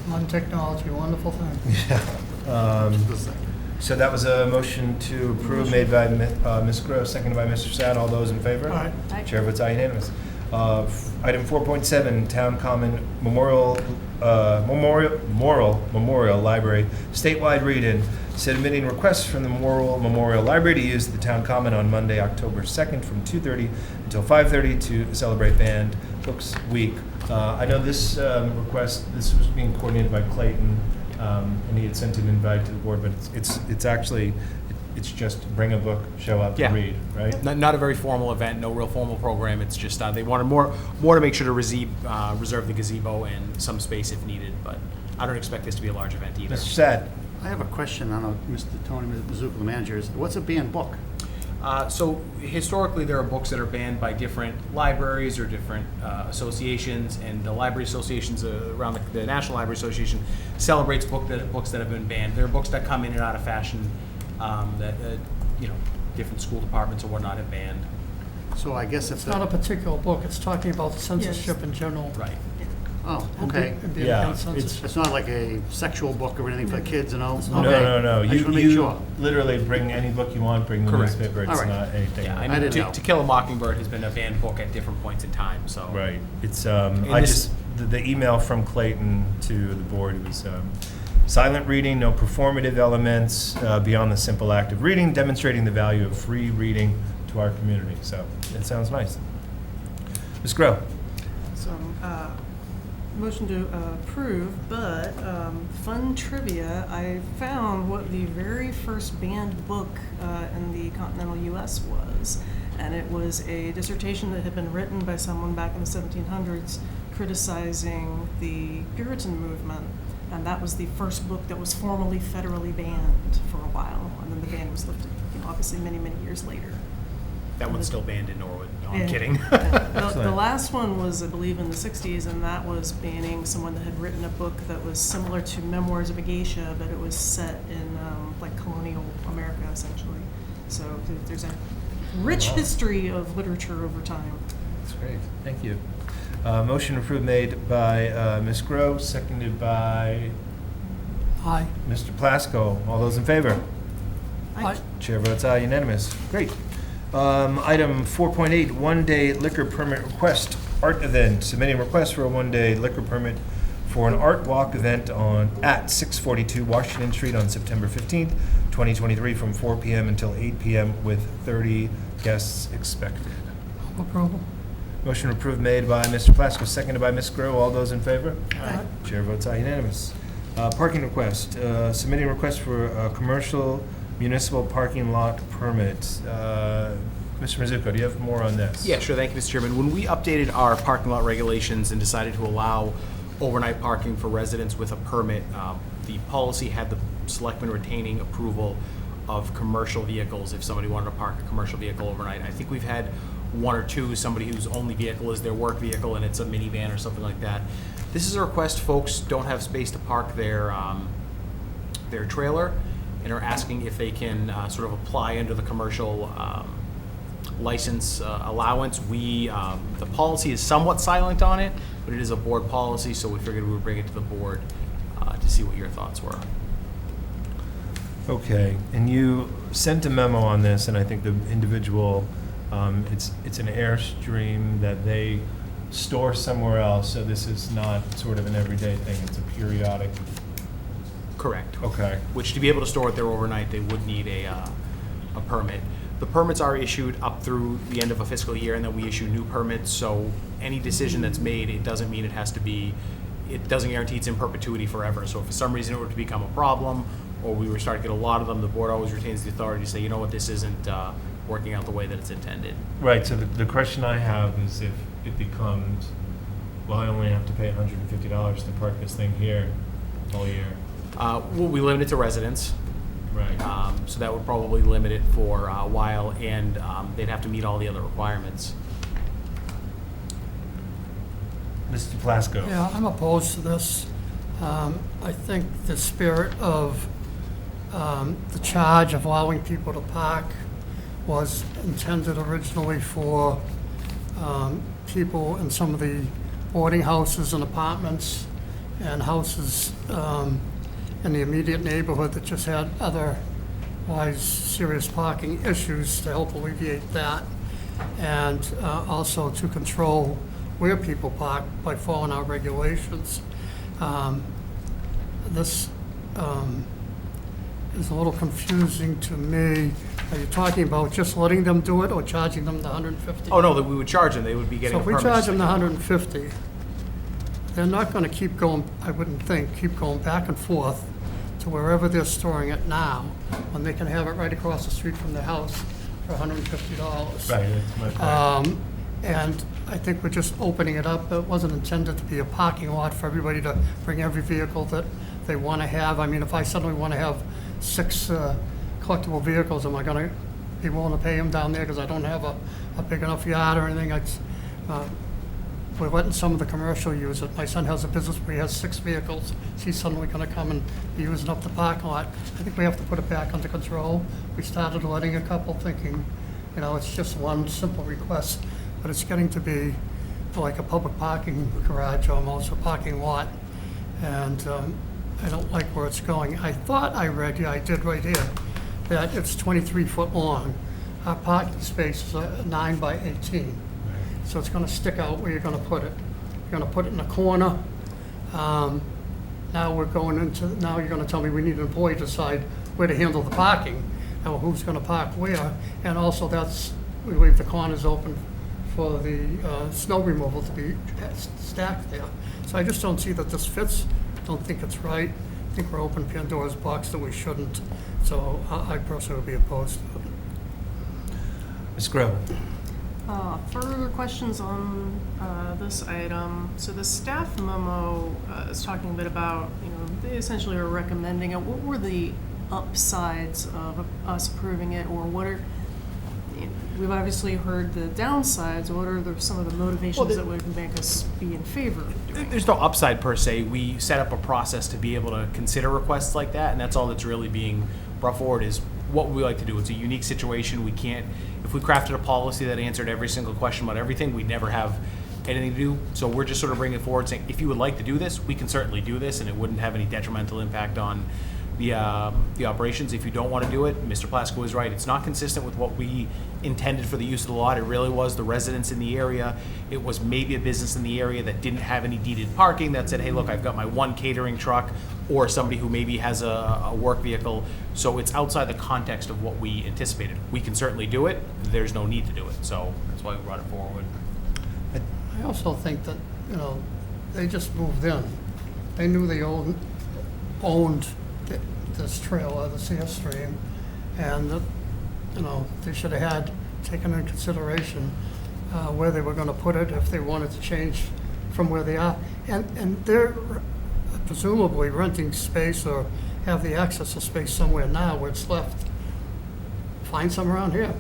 Modern technology, wonderful thing. Yeah. So that was a motion to approve made by Ms. Gross, seconded by Mr. Sad. All those in favor? Aye. Aye. Chair votes aye, unanimous. Item 4.7, Town Common Memorial Library statewide read-in, submitting requests from the Memorial Library to use the Town Common on Monday, October 2nd from 2:30 until 5:30 to celebrate Banned Books Week. I know this this was being coordinated by Clayton, and he had sent an invite to the board, but it's actually, it's just bring a book, show up, Yeah. and read, right? Not a very formal event, no real formal program. It's just they wanted more to make sure to reserve the gazebo and some space if needed. But I don't expect this to be a large event either. Mr. Sad? I have a question, I don't know, Mr. Tony Mizuka, the manager, what's a banned book? So historically, there are books that are banned by different libraries or different associations, and the library associations around the National Library Association celebrates books that have been banned. There are books that come in and out of fashion that different school departments or whatnot have banned. So I guess if It's not a particular book, it's talking about censorship in general. Right. Oh, And okay. be- and being Yeah, against censorship. It's not like a sexual book or anything for kids and all? No, Okay. no. I just want to make You sure. literally bring any book you want, bring the Correct. newspaper, it's All right. not anything. Yeah, like I I mean, didn't know. To Kill a Mockingbird has been a banned book at different points in time. So Right. It's And I this- just the email from Clayton to the board was silent reading, no performative elements beyond the simple act of reading, demonstrating the value of free reading to our community. So it sounds nice. Ms. Grow. So, motion to approve, but fun trivia, I found what the very first banned book in the continental US was. And it was a dissertation that had been written by someone back in the 1700s criticizing the Puritan movement. And that was the first book that was formally federally banned for a while. And then the ban was lifted, obviously many, many years later. That one's still banned in Norwood. No, I'm Yeah. kidding. The last one was, I believe, in the 60s, and that was banning someone that had written a book that was similar to Memoirs of a Geisha, but it was set in like colonial America, essentially. So there's a rich history of literature over time. That's great. Thank you. Motion approved made by Ms. Grow, seconded by Aye. Mr. Plasko. All those in favor? Aye. Chair votes aye, unanimous. Great. Item 4.8, one-day liquor permit request, art event. Submitting request for a one-day liquor permit for an art walk event at 642 Washington Street on September 15th, 2023, from 4 p.m. until 8 p.m. with 30 guests expected. Approval. Motion approved made by Mr. Plasko, seconded by Ms. Grow. All those in favor? Aye. Chair votes aye, unanimous. Parking request, submitting request for a commercial municipal parking lot permit. Mr. Mizuko, do you have more on this? Yeah, sure. Thank you, Mr. Chairman. When we updated our parking lot regulations and decided to allow overnight parking for residents with a permit, the policy had the selectmen retaining approval of commercial vehicles if somebody wanted to park a commercial vehicle overnight. I think we've had one or two, somebody whose only vehicle is their work vehicle and it's a minivan or something like that. This is a request. Folks don't have space to park their trailer and are asking if they can sort of apply under the commercial license allowance. The policy is somewhat silent on it, but it is a board policy, so we figured we would bring it to the board to see what your thoughts were. Okay, and you sent a memo on this, and I think the individual, it's an Airstream that they store somewhere else, so this is not sort of an everyday thing, it's a periodic. Correct. Okay. Which, to be able to store it there overnight, they would need a permit. The permits are issued up through the end of a fiscal year, and then we issue new permits, so any decision that's made, it doesn't mean it has to be, it doesn't guarantee it's in perpetuity forever. So if for some reason it were to become a problem, or we were starting to get a lot of them, the board always retains the authority to say, you know what, this isn't working out the way that it's intended. Right, so the question I have is if it becomes, well, I only have to pay $150 to park this thing here all year. Well, we limit it to residents. Right. So that would probably limit it for a while, and they'd have to meet all the other requirements. Mr. Plasko. Yeah, I'm opposed to this. I think the spirit of the charge of allowing people to park was intended originally for people in some of the boarding houses and apartments and houses in the immediate neighborhood that just had otherwise serious parking issues to help alleviate that, and also to control where people park by following our regulations. This is a little confusing to me. Are you talking about just letting them do it or charging them the $150? Oh, no, that we would charge them. They would be getting So a if we permit. charge them the $150, they're not going to keep going, I wouldn't think, keep going back and forth to wherever they're storing it now, when they can have it right across the street from their house for $150. Right, that's my point. And I think we're just opening it up. It wasn't intended to be a parking lot for everybody to bring every vehicle that they want to have. I mean, if I suddenly want to have 6 collectible vehicles, am I going to be willing to pay them down there because I don't have a big enough yard or anything? We're letting some of the commercial use it. My son has a business where he has 6 vehicles. Is he suddenly going to come and be using up the parking lot? I think we have to put it back under control. We started letting a couple thinking, it's just one simple request, but it's getting to be like a public parking garage almost, a parking lot. And I don't like where it's going. I thought I read, I did right here, that it's 23 foot long. Our parking space is 9 by 18. So it's going to stick out where you're going to put it. You're going to put it in a corner. now we're going into, now you're gonna tell me we need an employee to decide where to handle the parking, and who's gonna park where, and also we leave the corners open for the snow removal to be stacked there. So I just don't see that this fits, don't think it's right. I think we're opening Pandora's box that we shouldn't, so I personally would be opposed to it. Ms. Grow? Further questions on this item? So the staff memo is talking a bit about, they essentially are recommending it. What were the upsides of us approving it, or what are, we've obviously heard the downsides. What are some of the motivations that would make us be in favor of doing it? There's no upside per se. We set up a process to be able to consider requests like that, and that's all that's really being brought forward is what we like to do. It's a unique situation. We can't, if we crafted a policy that answered every single question about everything, we'd never have anything to do. So we're just sort of bringing it forward saying, if you would like to do this, we can certainly do this, and it wouldn't have any detrimental impact on the operations. If you don't want to do it, Mr. Plasko is right. It's not consistent with what we intended for the use of the lot. It really was the residents in the area. It was maybe a business in the area that didn't have any deeded parking that said, hey, look, I've got my one catering truck, or somebody who maybe has a work vehicle. So it's outside the context of what we anticipated. We can certainly do it. There's no need to do it. So that's why we brought it forward. I also think that, they just moved in. They knew they owned this trailer, the CS Stream, and that, they should have taken into consideration where they were going to put it if they wanted to change from where they are. And they're presumably renting space or have the access to space somewhere now where it's left. Find some around here,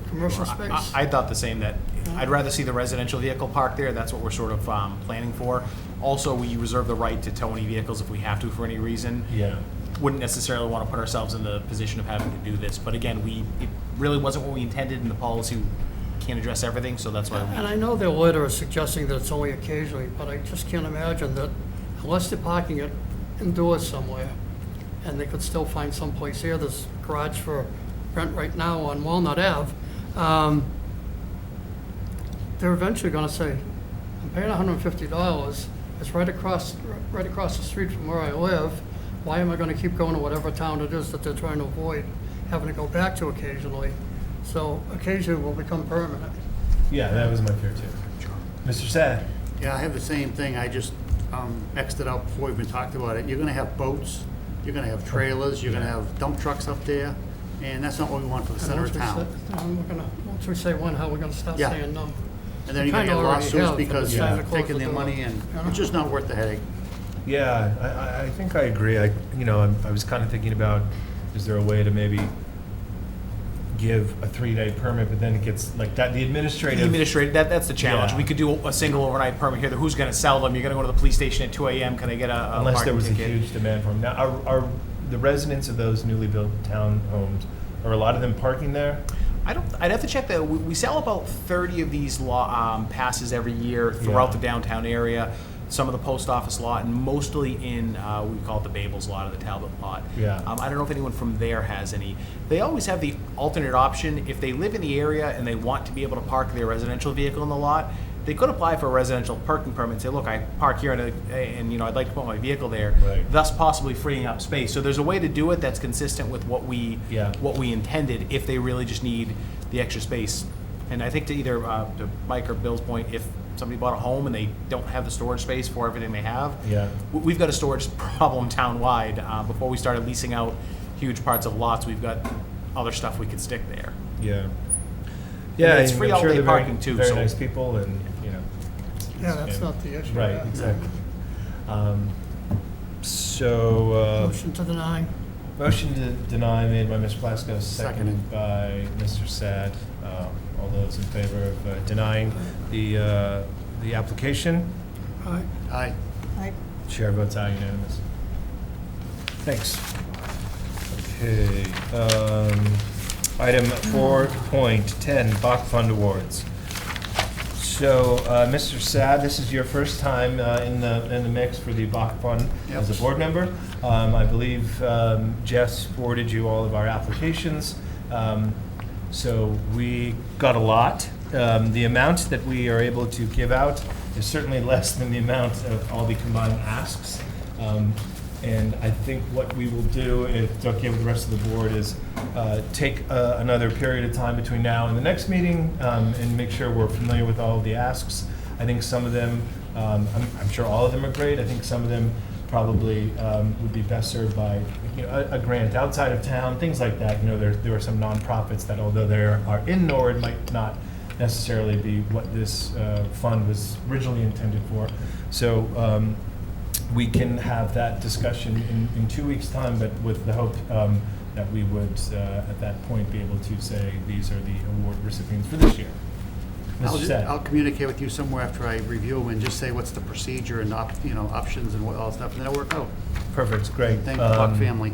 commercial space. I thought the same, that I'd rather see the residential vehicle parked there. That's what we're sort of planning for. Also, we reserve the right to tow any vehicles if we have to for any reason. Yeah. Wouldn't necessarily want to put ourselves in the position of having to do this. But again, it really wasn't what we intended, and the policy can't address everything, so that's why And I know their letter is suggesting that it's only occasionally, but I just can't imagine that unless they're parking it indoors somewhere, and they could still find someplace here, there's a garage for rent right now on Walnut Ave, they're eventually gonna say, I'm paying $150, it's right across the street from where I live, why am I gonna keep going to whatever town it is that they're trying to avoid having to go back to occasionally? So occasionally will become permanent. Yeah, that was my fear too. Mr. Sad? Yeah, I have the same thing. I just X'd it out before we even talked about it. You're gonna have boats, you're gonna have trailers, you're gonna have dump trucks up there, and that's not what we want for the center of town. Once we say when, how are we gonna stop Yeah. saying no? And then you're gonna get Kinda already lawsuits have, because but it's time you're to close taking the their door. money, and Yeah. it's just not worth the headache. Yeah, I think I agree. I was kind of thinking about, is there a way to maybe give a 3-day permit, but then it gets like that, the administrative. That's the challenge. Yeah. We could do a single overnight permit here. Who's going to sell them? You're going to go to the police station at 2 a.m. Can I get a Unless there parking was a ticket? huge demand for them. Now, are the residents of those newly built townhomes, are a lot of them parking there? I'd have to check that. We sell about 30 of these passes every year throughout Yeah. the downtown area. Some of the post office lot, and mostly in, we call it the Babels lot or the Talbot lot. Yeah. I don't know if anyone from there has any. They always have the alternate option. If they live in the area and they want to be able to park their residential vehicle in the lot, they could apply for a residential parking permit and say, look, I park here and I'd like to put my vehicle there, Right. thus possibly freeing up space. So there's a way to do it that's consistent with what we intended if they really just need the extra space. And I think to either to Mike or Bill's point, if somebody bought a home and they don't have the storage space for everything they have, we've got a storage problem town-wide. Before we started leasing out huge parts of lots, we've got other stuff we could stick there. Yeah. Yeah, it's free I'm sure all-day they're very- parking, too, Very so- nice people, and Yeah, that's not the issue. right, yeah. exactly. So Motion to deny. motion to deny made by Mr. Plasko, seconded Seconded. by Mr. Sad. All those in favor of denying the application? Aye. Aye. Chair votes aye, unanimous. Thanks. Okay, item 4.10, Bach Fund Awards. So, Mr. Sad, this is your first time in the mix for the Bach Fund as a board member. I believe Jess forwarded you all of our applications. So we got a lot. The amount that we are able to give out is certainly less than the amount of all the combined asks. And I think what we will do, if it's okay with the rest of the board, is take another period of time between now and the next meeting and make sure we're familiar with all of the asks. I think some of them, I'm sure all of them are great. I think some of them probably would be best served by a grant outside of town, things like that. There are some nonprofits that, although they are in Norwood, might not necessarily be what this fund was originally intended for. So we can have that discussion in 2 weeks' time, but with the hope that we would, at that point, be able to say these are the award recipients for this year. Mr. Sad. I'll communicate with you somewhere after I review and just say what's the procedure and options and what all stuff, and that'll work out. Perfect, great. Thank the Buck family.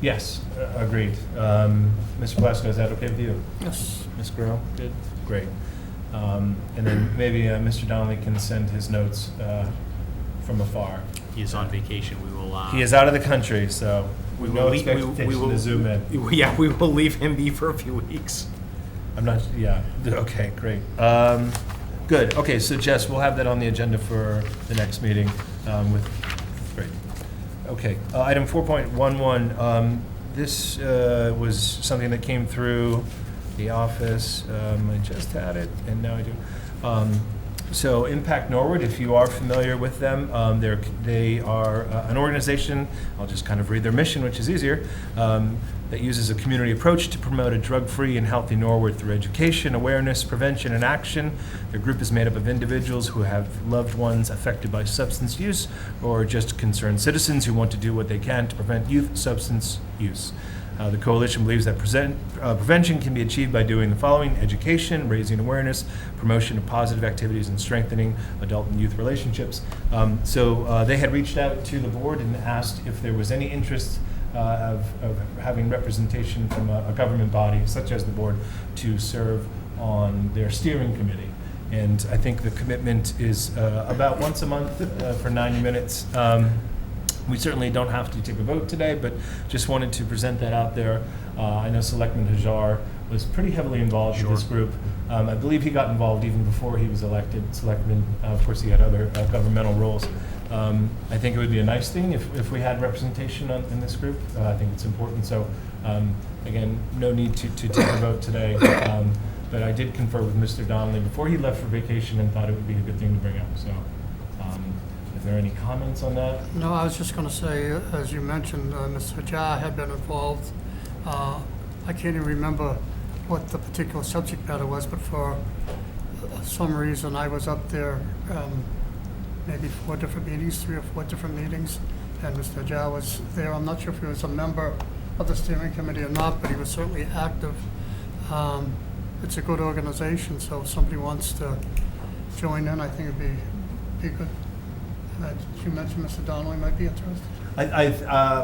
Yes, agreed. Mr. Plasko, is that okay with you? Yes. Ms. Grow? Good. Great. And then maybe Mr. Donnelly can send his notes from afar. He is on vacation. We will. He is out of the country, so We no will. expectation to zoom in. Yeah, we will leave him be for a few weeks. I'm not, yeah, okay, great. Good, okay, so Jess, we'll have that on the agenda for the next meeting great. Okay, item 4.11, this was something that came through the office. I just had it, and now I do. So Impact Norwood, if you are familiar with them, they are an organization, I'll just kind of read their mission, which is easier, that uses a community approach to promote a drug-free and healthy Norwood through education, awareness, prevention, and action. Their group is made up of individuals who have loved ones affected by substance use or just concerned citizens who want to do what they can to prevent youth substance use. The coalition believes that prevention can be achieved by doing the following: education, raising awareness, promotion of positive activities, and strengthening adult and youth relationships. So they had reached out to the board and asked if there was any interest of having representation from a government body, such as the board, to serve on their steering committee. And I think the commitment is about once a month for 90 minutes. We certainly don't have to take a vote today, but just wanted to present that out there. I know Selectman Hajar was pretty heavily involved in this group. I believe he got involved even before he was elected Selectman. Of course, he had other governmental roles. I think it would be a nice thing if we had representation in this group. I think it's important. So, again, no need to take a vote today. But I did confer with Mr. Donnelly before he left for vacation and thought it would be a good thing to bring up. So. Is there any comments on that? No, I was just going to say, as you mentioned, Mr. Hajar had been involved. I can't even remember what the particular subject matter was, but for some reason I was up there maybe 4 different meetings, 3 or 4 different meetings, and Mr. Hajar was there. I'm not sure if he was a member of the steering committee or not, but he was certainly active. It's a good organization, so if somebody wants to join in, I think it'd be good. Did you mention Mr. Donnelly might be interested?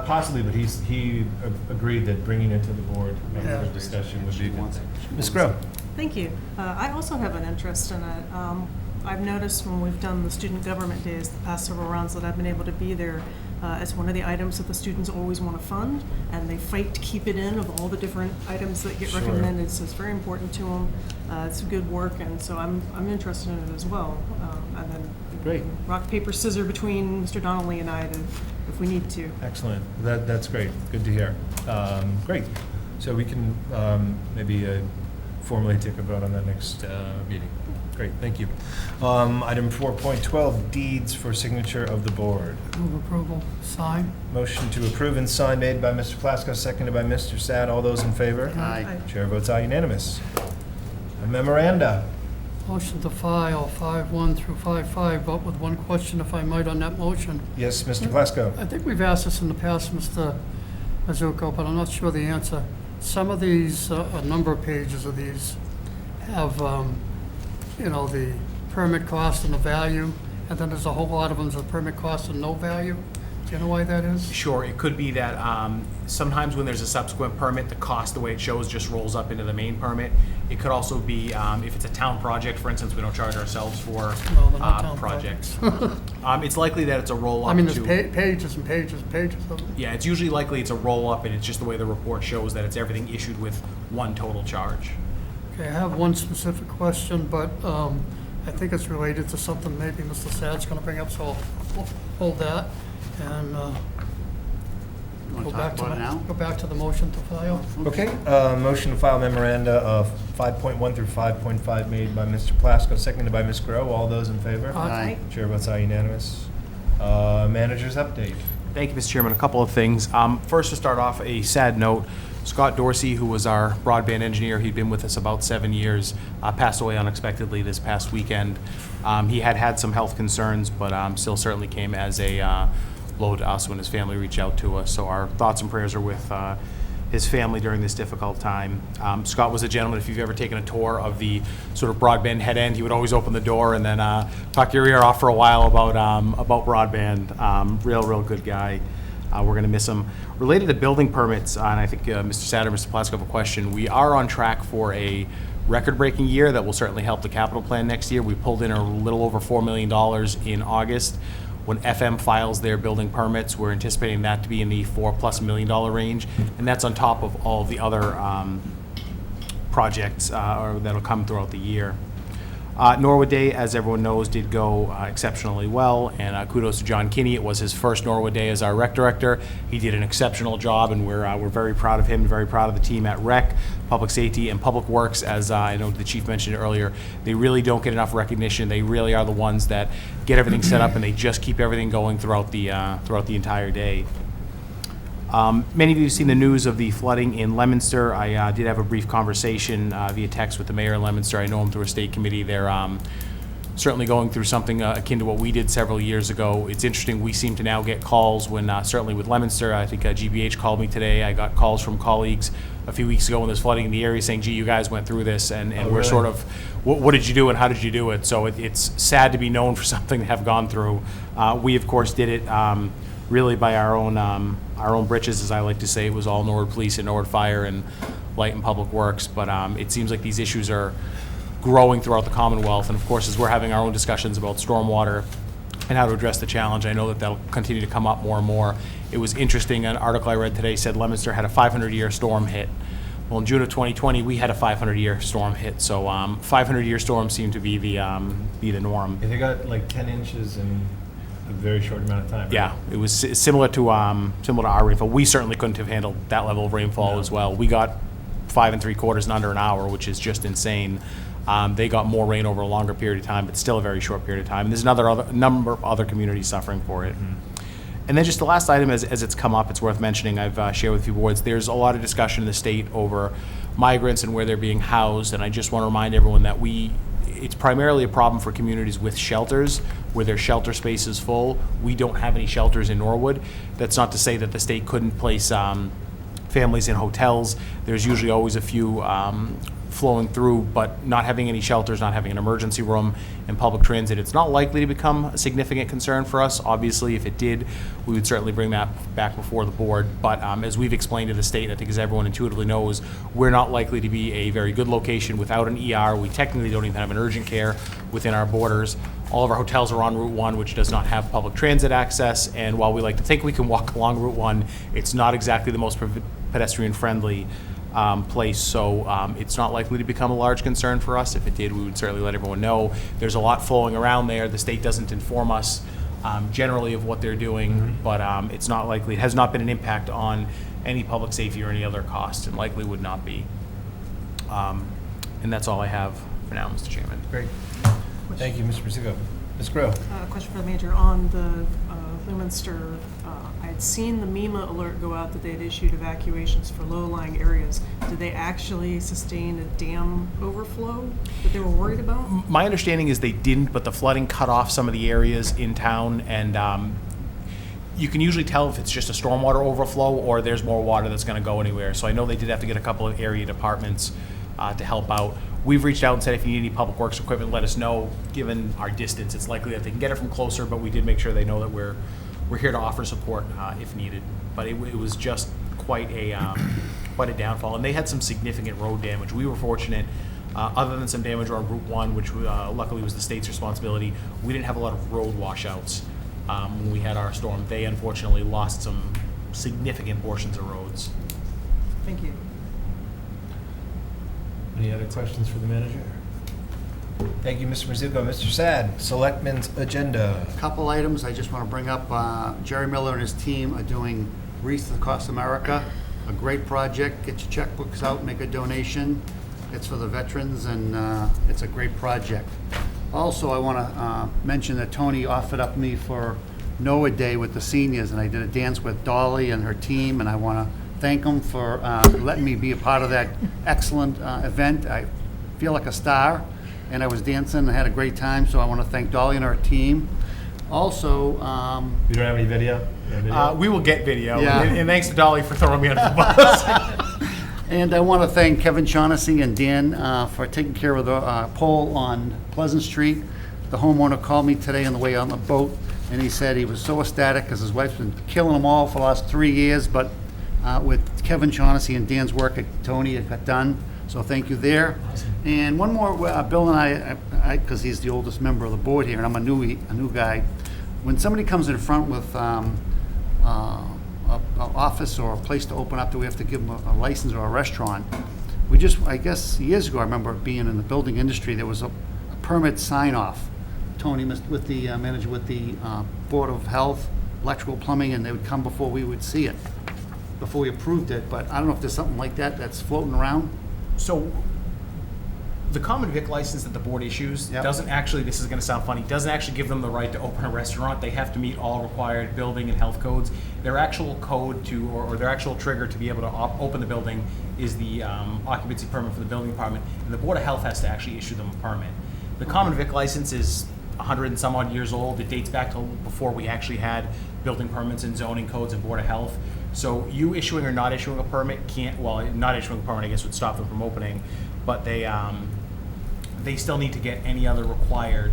Possibly, but he agreed that bringing it to the board for discussion would be a good thing. Ms. Grow. Thank you. I also have an interest in it. I've noticed when we've done the student government days the past several rounds that I've been able to be there. It's one of the items that the students always want to fund, and they fight to keep it in of all the different items that get recommended. So it's very important to them. It's good work, and so I'm interested in it as well. And then Great. Rock, paper, scissors between Mr. Donnelly and I if we need to. Excellent. That's great. Good to hear. Great. So we can maybe formally take a vote on that next meeting. Great, thank you. Item 4.12, deeds for signature of the board. Move approval, sign. Motion to approve and sign made by Mr. Plasko, seconded by Mr. Sad. All those in favor? Aye. Chair votes aye, unanimous. A memoranda. Motion to file 5-1 through 5-5, but with one question, if I might, on that motion. Yes, Mr. Plasko. I think we've asked this in the past, Mr. Mizuko, but I'm not sure the answer. Some of these, a number of pages of these have, the permit cost and the value, and then there's a whole lot of them that permit cost and no value. Do you know why that is? Sure, it could be that sometimes when there's a subsequent permit, the cost, the way it shows, just rolls up into the main permit. It could also be, if it's a town project, for instance, we don't charge ourselves for No, they're not town projects. It's likely that it's a roll-up I mean, there's to... pages and pages and pages of them. Yeah, it's usually likely it's a roll-up, and it's just the way the report shows that it's everything issued with one total charge. Okay, I have one specific question, but I think it's related to something maybe Mr. Sad's going to bring up, so I'll hold that. And Want Go to back talk about it now? Go back to the motion to file. Okay, motion to file memoranda of 5.1 through 5.5 made by Mr. Plasko, seconded by Ms. Grow. All those in favor? Aye. Chair votes aye, unanimous. Manager's update. Thank you, Mr. Chairman. A couple of things. First, to start off, a sad note. Scott Dorsey, who was our broadband engineer, he'd been with us about 7 years, passed away unexpectedly this past weekend. He had some health concerns, but still certainly came as a blow to us when his family reached out to us. So our thoughts and prayers are with his family during this difficult time. Scott was a gentleman. If you've ever taken a tour of the sort of broadband head end, he would always open the door and then talk your ear off for a while about broadband. Real good guy. We're going to miss him. Related to building permits, and I think Mr. Satter and Mr. Plasko have a question. We are on track for a record-breaking year that will certainly help the capital plan next year. We pulled in a little over $4 million in August. When FM files their building permits, we're anticipating that to be in the $4+ million range, and that's on top of all the other projects that'll come throughout the year. Norwood Day, as everyone knows, did go exceptionally well, and kudos to John Kinney. It was his first Norwood Day as our rec director. He did an exceptional job, and we're very proud of him, very proud of the team at rec, public safety, and public works. As I know the chief mentioned earlier, they really don't get enough recognition. They really are the ones that get everything set up, and they just keep everything going throughout the entire day. Many of you have seen the news of the flooding in Leominster. I did have a brief conversation via text with the mayor in Leominster. I know him through a state committee. They're certainly going through something akin to what we did several years ago. It's interesting, we seem to now get calls when, certainly with Leominster, I think GBH called me today. I got calls from colleagues a few weeks ago when there's flooding in the area saying, gee, you guys went through this, and we're really? sort of, what did you do and how did you do it? So it's sad to be known for something to have gone through. We, of course, did it really by our own britches, as I like to say. It was all Norwood Police and Norwood Fire and Light and Public Works, but it seems like these issues are growing throughout the Commonwealth, and of course, as we're having our own discussions about stormwater and how to address the challenge, I know that that'll continue to come up more and more. It was interesting, an article I read today said Leominster had a 500-year storm hit. Well, in June of 2020, we had a 500-year storm hit, so 500-year storms seem to be the norm. They got like 10 inches in a very short amount of time. Right? Yeah, it was similar to our rainfall. We certainly couldn't have handled that level of rainfall No. as well. We got 5 3/4 in under an hour, which is just insane. They got more rain over a longer period of time, but still a very short period of time. And there's another number of other communities suffering for it. Mm-hmm. And then just the last item, as it's come up, it's worth mentioning. I've shared with a few boards. There's a lot of discussion in the state over migrants and where they're being housed, and I just want to remind everyone that it's primarily a problem for communities with shelters, where their shelter space is full. We don't have any shelters in Norwood. That's not to say that the state couldn't place families in hotels. There's usually always a few flowing through, but not having any shelters, not having an emergency room, and public transit, it's not likely to become a significant concern for us. Obviously, if it did, we would certainly bring that back before the board. But as we've explained to the state, I think as everyone intuitively knows, we're not likely to be a very good location without an ER. We technically don't even have an urgent care within our borders. All of our hotels are on Route 1, which does not have public transit access, and while we like to think we can walk along Route 1, it's not exactly the most pedestrian-friendly place, so it's not likely to become a large concern for us. If it did, we would certainly let everyone know. There's a lot flowing around there. The state doesn't inform us generally of what they're doing, but it's not likely. It has not been an impact on any public safety or any other cost, and likely would not be. And that's all I have for now, Mr. Chairman. Great. Thank you, Mr. Presico. Ms. Grow. Question for the manager on the Leominster. I had seen the MEMA alert go out that they had issued evacuations for low-lying areas. Did they actually sustain a dam overflow that they were worried about? My understanding is they didn't, but the flooding cut off some of the areas in town, and you can usually tell if it's just a stormwater overflow or there's more water that's going to go anywhere. So I know they did have to get a couple of area departments to help out. We've reached out and said if you need any public works equipment, let us know. Given our distance, it's likely that they can get it from closer, but we did make sure they know that we're here to offer support if needed. But it was just quite a downfall, and they had some significant road damage. We were fortunate, other than some damage on Route 1, which luckily was the state's responsibility. We didn't have a lot of road washouts when we had our storm. They unfortunately lost some significant portions of roads. Thank you. Any other questions for the manager? Thank you, Mr. Mizuko. Mr. Sad, Selectmen's agenda. Couple items I just want to bring up. Jerry Miller and his team are doing Wreaths Across America, a great project. Get your checkbooks out, make a donation. It's for the veterans, and it's a great project. Also, I want to mention that Tony offered up me for Noah Day with the seniors, and I did a dance with Dolly and her team, and I want to thank them for letting me be a part of that excellent event. I feel like a star, and I was dancing and had a great time, so I want to thank Dolly and her team. Also, You don't have any video? You have video? We will get video, Yeah. and thanks to Dolly for throwing me under the bus. and I want to thank Kevin Shaughnessy and Dan for taking care of the pole on Pleasant Street. The homeowner called me today on the way on the boat, and he said he was so ecstatic because his wife's been killing them all for the last 3 years, but with Kevin Shaughnessy and Dan's work, Tony, it got done. So thank you there. And one more, Bill and I, because he's the oldest member of the board here, and I'm a new guy. When somebody comes in front with an office or a place to open up, do we have to give them a license or a restaurant? I guess years ago, I remember being in the building industry, there was a permit sign-off. Tony, with the manager with the Board of Health, electrical, plumbing, and they would come before we would see it, before we approved it. But I don't know if there's something like that that's floating around. So, the common vic license that the board issues Yep. doesn't actually, this is gonna sound funny, doesn't actually give them the right to open a restaurant. They have to meet all required building and health codes. Their actual code to, or their actual trigger to be able to open the building is the occupancy permit for the building department, and the Board of Health has to actually issue them a permit. The common vic license is 100 and some odd years old. It dates back to before we actually had building permits and zoning codes and Board of Health. So you issuing or not issuing a permit can't, well, not issuing a permit, I guess, would stop them from opening, but they still need to get any other required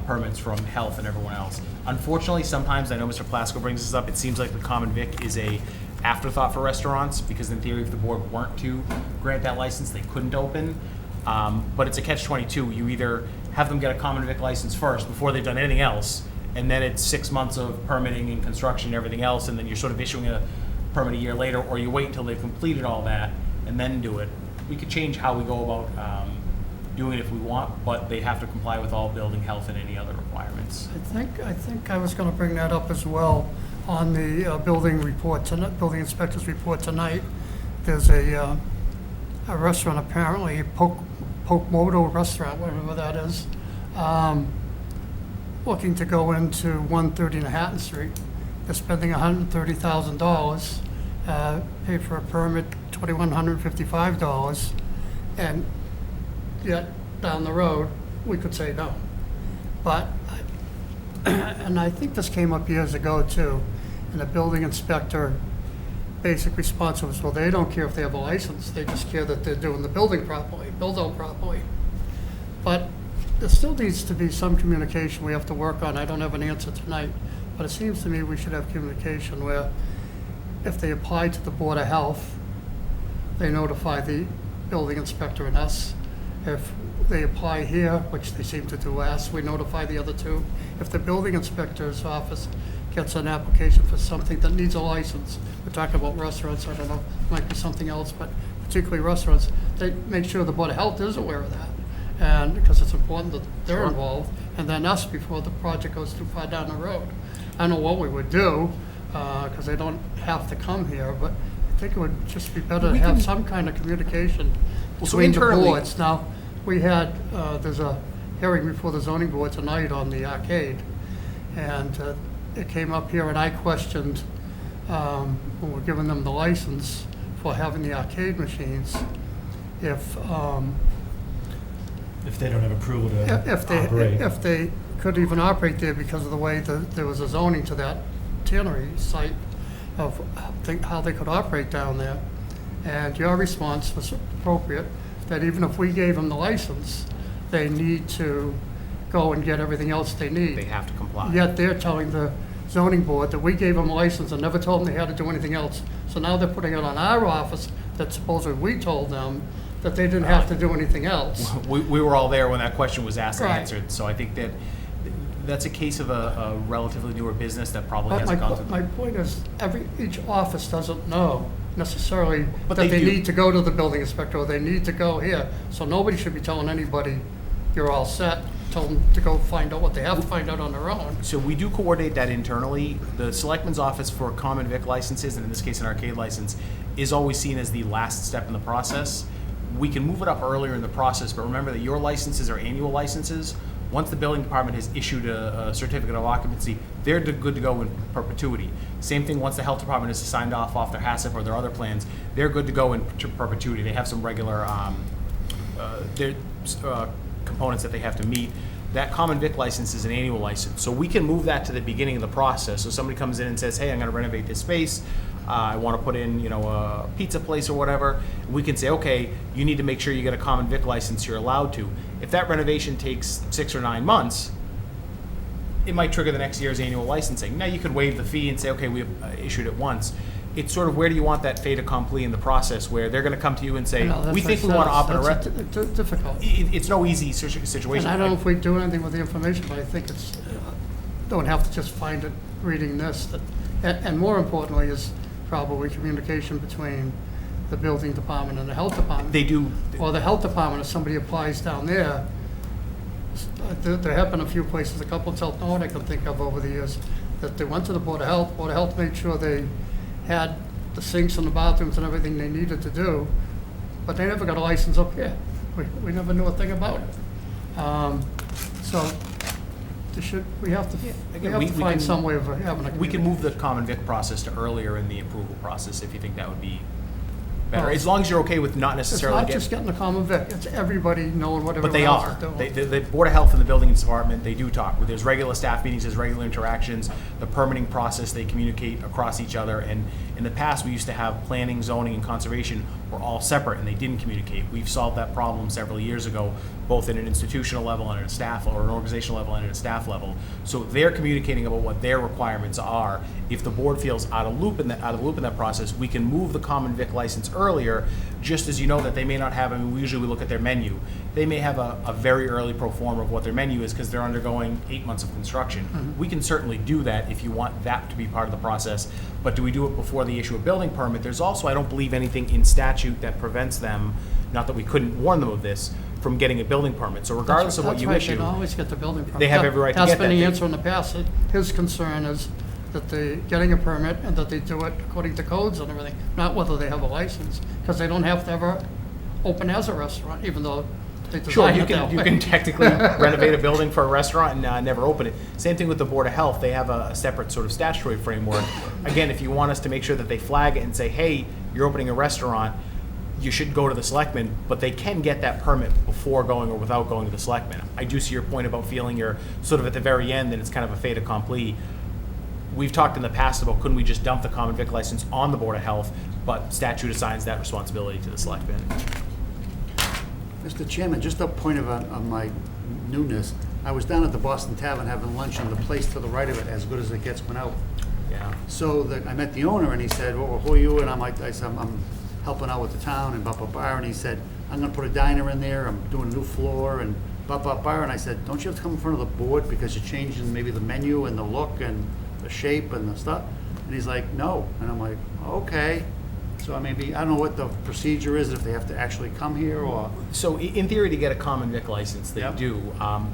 permits from health and everyone else. Unfortunately, sometimes, I know Mr. Plasko brings this up, it seems like the common vic is a afterthought for restaurants, because in theory, if the board weren't to grant that license, they couldn't open. But it's a catch-22. You either have them get a common vic license first before they've done anything else, and then it's 6 months of permitting and construction and everything else, and then you're sort of issuing a permit a year later, or you wait until they've completed all that and then do it. We could change how we go about doing it if we want, but they have to comply with all building, health, and any other requirements. I think I was going to bring that up as well on the building report tonight, building inspector's report tonight. There's a restaurant, apparently, Pokemoto restaurant, whatever that is, looking to go into 130 Manhattan Street. They're spending $130,000, paid for a permit, $2,155, and yet down the road, we could say no. But, and I think this came up years ago too, and the building inspector basic response was, well, they don't care if they have a license, they just care that they're doing the building properly, build out properly. But there still needs to be some communication we have to work on. I don't have an answer tonight, but it seems to me we should have communication where if they apply to the Board of Health, they notify the building inspector and us. If they apply here, which they seem to do last, we notify the other two. If the building inspector's office gets an application for something that needs a license, we're talking about restaurants, I don't know, might be something else, but particularly restaurants, they make sure the Board of Health is aware of that. And because it's important that they're involved, and then us before the project goes too far down the road. I don't know what we would do, because they don't have to come here, but I think it would just be better to have some kind of communication so between the internally- boards. Now, we had, there's a hearing before the zoning board tonight on the arcade, and it came up here, and I questioned, when we're giving them the license for having the arcade machines, if If they don't have approval to operate. if they could even operate there because of the way that there was a zoning to that tannery site of how they could operate down there. And your response was appropriate, that even if we gave them the license, they need to go and get everything else they need. They have to comply. Yet they're telling the zoning board that we gave them a license and never told them they had to do anything else. So now they're putting it on our office that supposedly we told them that they didn't have to do anything else. We were all there when that question was asked and Right. answered, so I think that that's a case of a relatively newer business that probably But hasn't gone through. my point is, each office doesn't know necessarily But that they they do. need to go to the building inspector, or they need to go here. So nobody should be telling anybody, you're all set. tell them to go find out what they have to find out on their own. So we do coordinate that internally. The Selectmen's office for common vic licenses, and in this case an arcade license, is always seen as the last step in the process. We can move it up earlier in the process, but remember that your licenses are annual licenses. Once the building department has issued a certificate of occupancy, they're good to go in perpetuity. Same thing once the health department has signed off their HACCP or their other plans, they're good to go in perpetuity. They have some regular components that they have to meet. That common vic license is an annual license. So we can move that to the beginning of the process. So somebody comes in and says, hey, I'm gonna renovate this space. I want to put in, a pizza place or whatever. We can say, okay, you need to make sure you get a common vic license, you're allowed to. If that renovation takes 6 or 9 months, it might trigger the next year's annual licensing. Now you could waive the fee and say, okay, we've issued it once. It's sort of where do you want that fait accompli in the process where they're going to come to you and say, we think we want to open a restaurant. It's difficult. It's no easy situation. And I don't know if we do anything with the information, but I think it's, don't have to just find it reading this. And more importantly is probably communication between the building department and the health department. They do. Or the health department, if somebody applies down there, there have been a few places, a couple of South Norwood I can think of over the years, that they went to the Board of Health. Board of Health made sure they had the sinks and the bathrooms and everything they needed to do, but they never got a license up here. We never knew a thing about it. So we have to find some way of having a. We can move the common vic process to earlier in the approval process if you think that would be better, as long as you're okay with not necessarily It's not just getting the common vic, it's everybody knowing what But everyone they else are. is doing. The Board of Health and the Building Department, they do talk. There's regular staff meetings, there's regular interactions. The permitting process, they communicate across each other. And in the past, we used to have planning, zoning, and conservation were all separate, and they didn't communicate. We've solved that problem several years ago, both at an institutional level and at a staff, or an organizational level and at a staff level. So they're communicating about what their requirements are. If the board feels out of loop in that process, we can move the common vic license earlier, just as you know that they may not have, we usually look at their menu. They may have a very early pro forma of what their menu is because they're undergoing 8 months of construction. Mm-hmm. We can certainly do that if you want that to be part of the process, but do we do it before they issue a building permit? There's also, I don't believe, anything in statute that prevents them, not that we couldn't warn them of this, from getting a building permit. So regardless of what you That's issue. right, they can always get the building permit. They have every right to get That's been that. the answer in the past. His concern is that they're getting a permit and that they do it according to codes and everything, not whether they have a license, because they don't have to ever open as a restaurant, even though they Sure, design it that you way. can technically renovate a building for a restaurant and never open it. Same thing with the Board of Health. They have a separate sort of statutory framework. Again, if you want us to make sure that they flag it and say, hey, you're opening a restaurant, you should go to the Selectmen, but they can get that permit before going or without going to the Selectmen. I do see your point about feeling you're sort of at the very end and it's kind of a fait accompli. We've talked in the past about couldn't we just dump the common vic license on the Board of Health, but statute assigns that responsibility to the Selectmen. Mr. Chairman, just a point of my newness. I was down at the Boston Tavern having lunch, and the place to the right of it, as good as it gets, went out. Yeah. So I met the owner, and he said, well, who are you? And I said, I'm helping out with the town, and blah, blah, blah. And he said, I'm gonna put a diner in there, I'm doing a new floor, and blah, blah, blah. And I said, don't you have to come in front of the board because you're changing maybe the menu and the look and the shape and the stuff? And he's like, no. And I'm like, okay. So I don't know what the procedure is, if they have to actually come here or. So in theory, to get a common vic license, they Yep. do.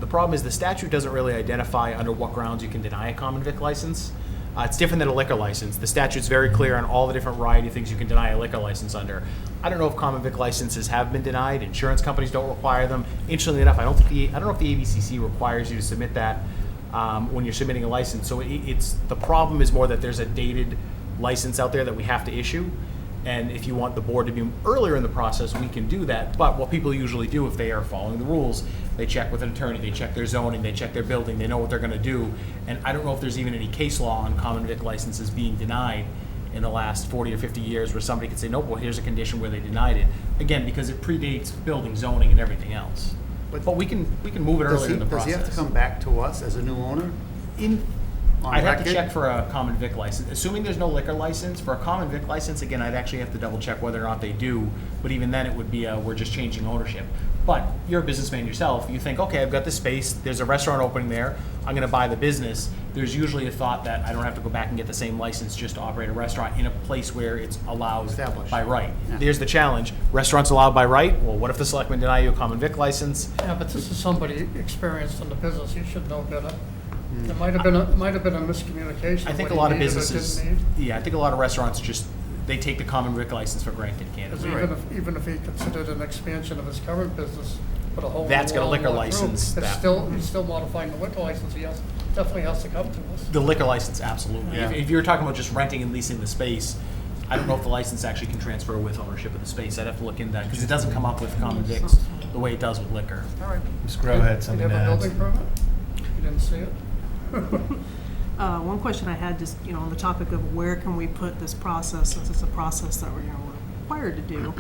The problem is the statute doesn't really identify under what grounds you can deny a common vic license. It's different than a liquor license. The statute's very clear on all the different variety of things you can deny a liquor license under. I don't know if common vic licenses have been denied. Insurance companies don't require them. Interestingly enough, I don't know if the ABCC requires you to submit that when you're submitting a license. So the problem is more that there's a dated license out there that we have to issue. And if you want the board to be earlier in the process, we can do that. But what people usually do, if they are following the rules, they check with an attorney, they check their zoning, they check their building, they know what they're gonna do. And I don't know if there's even any case law on common vic licenses being denied in the last 40 or 50 years where somebody could say, nope, well, here's a condition where they denied it. Again, because it predates building, zoning, and everything else. But we can move it earlier in the process. Does he have to come back to us as a new owner? I'd have to record? check for a common vic license. Assuming there's no liquor license, for a common vic license, again, I'd actually have to double check whether or not they do, but even then it would be, we're just changing ownership. But you're a businessman yourself, you think, okay, I've got this space, there's a restaurant opening there, I'm gonna buy the business. there's usually a thought that I don't have to go back and get the same license just to operate a restaurant in a place where it's allowed Established. by right. Yeah. There's the challenge. Restaurants allowed by right? Well, what if the selectmen deny you a common vic license? Yeah, but this is somebody experienced in the business, you should know better. There might have been a miscommunication. I think what a lot he of needed or businesses, didn't need. yeah, I think a lot of restaurants just, they take the common vic license for granted, Because candidly. even if he considered an expansion of his current business, put a whole. That's got a new liquor wall through, license It's that- still, he's still modifying the liquor license, definitely has to come to us. The liquor license, absolutely. Yeah. If you're talking about just renting and leasing the space, I don't know if the license actually can transfer with ownership of the space. I'd have to look into that, because it doesn't come up with common vics the way it does with liquor. All right. Ms. Grow had something Did to you have a add. building permit? You didn't see it? One question I had, just, on the topic of where can we put this process, since it's a process that we're required to do.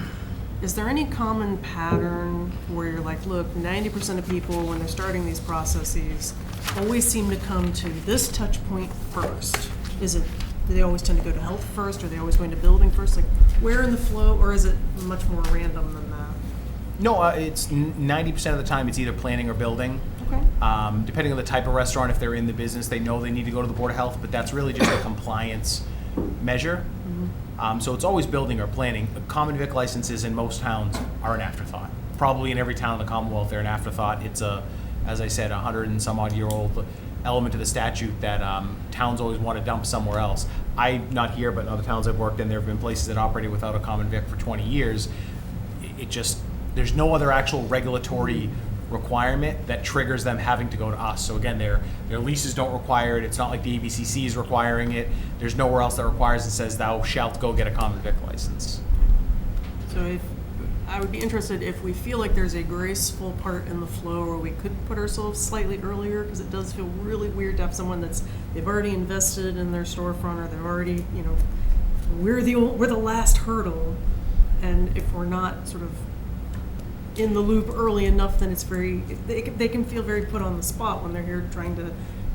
Is there any common pattern where you're like, look, 90% of people, when they're starting these processes, always seem to come to this touch point first? Do they always tend to go to health first? Are they always going to building first? Like, where in the flow, or is it much more random than that? No, it's 90% of the time, it's either planning or building. Okay. Depending on the type of restaurant, if they're in the business, they know they need to go to the Board of Health, but that's really just a compliance measure. So it's always building or planning. Common vic licenses in most towns are an afterthought. Probably in every town in the Commonwealth, they're an afterthought. It's as I said, 100 and some odd year old element to the statute that towns always want to dump somewhere else. I'm not here, but in other towns I've worked in, there have been places that operated without a common vic for 20 years. It just, there's no other actual regulatory requirement that triggers them having to go to us. So again, their leases don't require it. It's not like the ABCC is requiring it. There's nowhere else that requires and says thou shalt go get a common vic license. So if, I would be interested if we feel like there's a graceful part in the flow where we could put ourselves slightly earlier, because it does feel really weird to have someone they've already invested in their storefront, or they're already, we're the last hurdle. And if we're not sort of in the loop early enough, then it's they can feel very put on the spot when they're here trying to,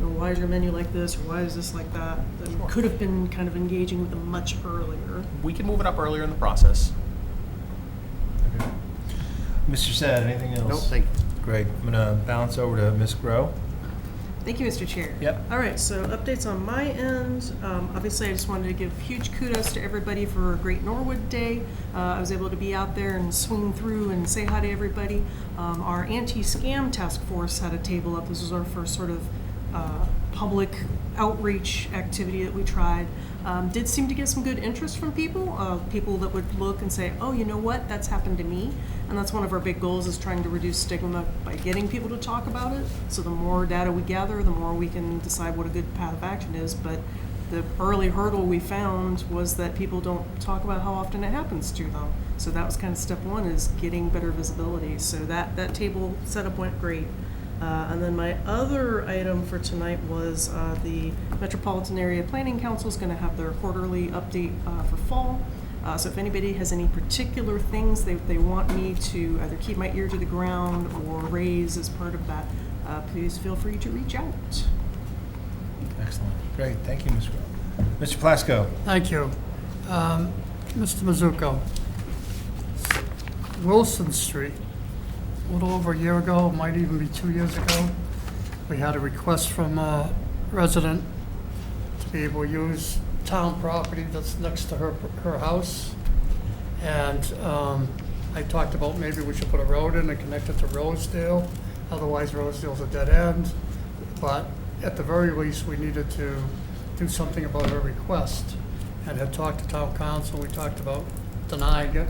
why is your menu like this, or why is this like that? That could have been kind of engaging with them much earlier. We can move it up earlier in the process. Okay. Mr. Sad, anything else? Nope, thank you. Great. I'm going to bounce over to Ms. Grow. Thank you, Mr. Chair. Yep. All right, so updates on my end. Obviously, I just wanted to give huge kudos to everybody for a great Norwood Day. I was able to be out there and swing through and say hi to everybody. Our anti-scam task force had a table up. This was our first sort of public outreach activity that we tried. Did seem to get some good interest from people, people that would look and say, oh, you know what, that's happened to me. And that's one of our big goals, is trying to reduce stigma by getting people to talk about it. So the more data we gather, the more we can decide what a good path of action is. But the early hurdle we found was that people don't talk about how often it happens to them. So that was kind of step one, is getting better visibility. So that table setup went great. And then my other item for tonight was the Metropolitan Area Planning Council is going to have their quarterly update for fall. So if anybody has any particular things they want me to either keep my ear to the ground or raise as part of that, please feel free to reach out. Excellent. Great. Thank you, Ms. Grow. Mr. Plasko. Thank you. Mr. Mizuko, Wilson Street, a little over a year ago, might even be 2 years ago, we had a request from a resident to be able to use town property that's next to her house. And I talked about maybe we should put a road in and connect it to Rosedale. Otherwise, Rosedale's a dead end. But at the very least, we needed to do something about her request, and had talked to town council. We talked about denying it,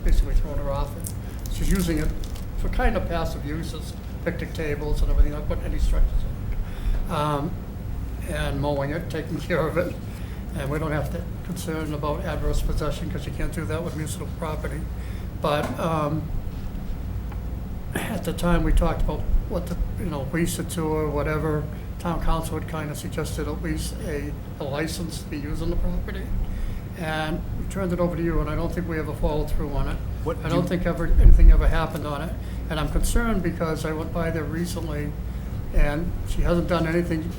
basically throwing her off it. She's using it for kind of passive uses, picnic tables and everything, not putting any structures on it. And mowing it, taking care of it. And we don't have to concern about adverse possession, because you can't do that with municipal property. But at the time, we talked about what the, lease it to her, whatever. Town council had kind of suggested at least a license to be using the property. And we turned it over to you, and I don't think we ever followed through on it. I don't think anything ever happened on it. And I'm concerned because I went by there recently, and she hasn't done anything.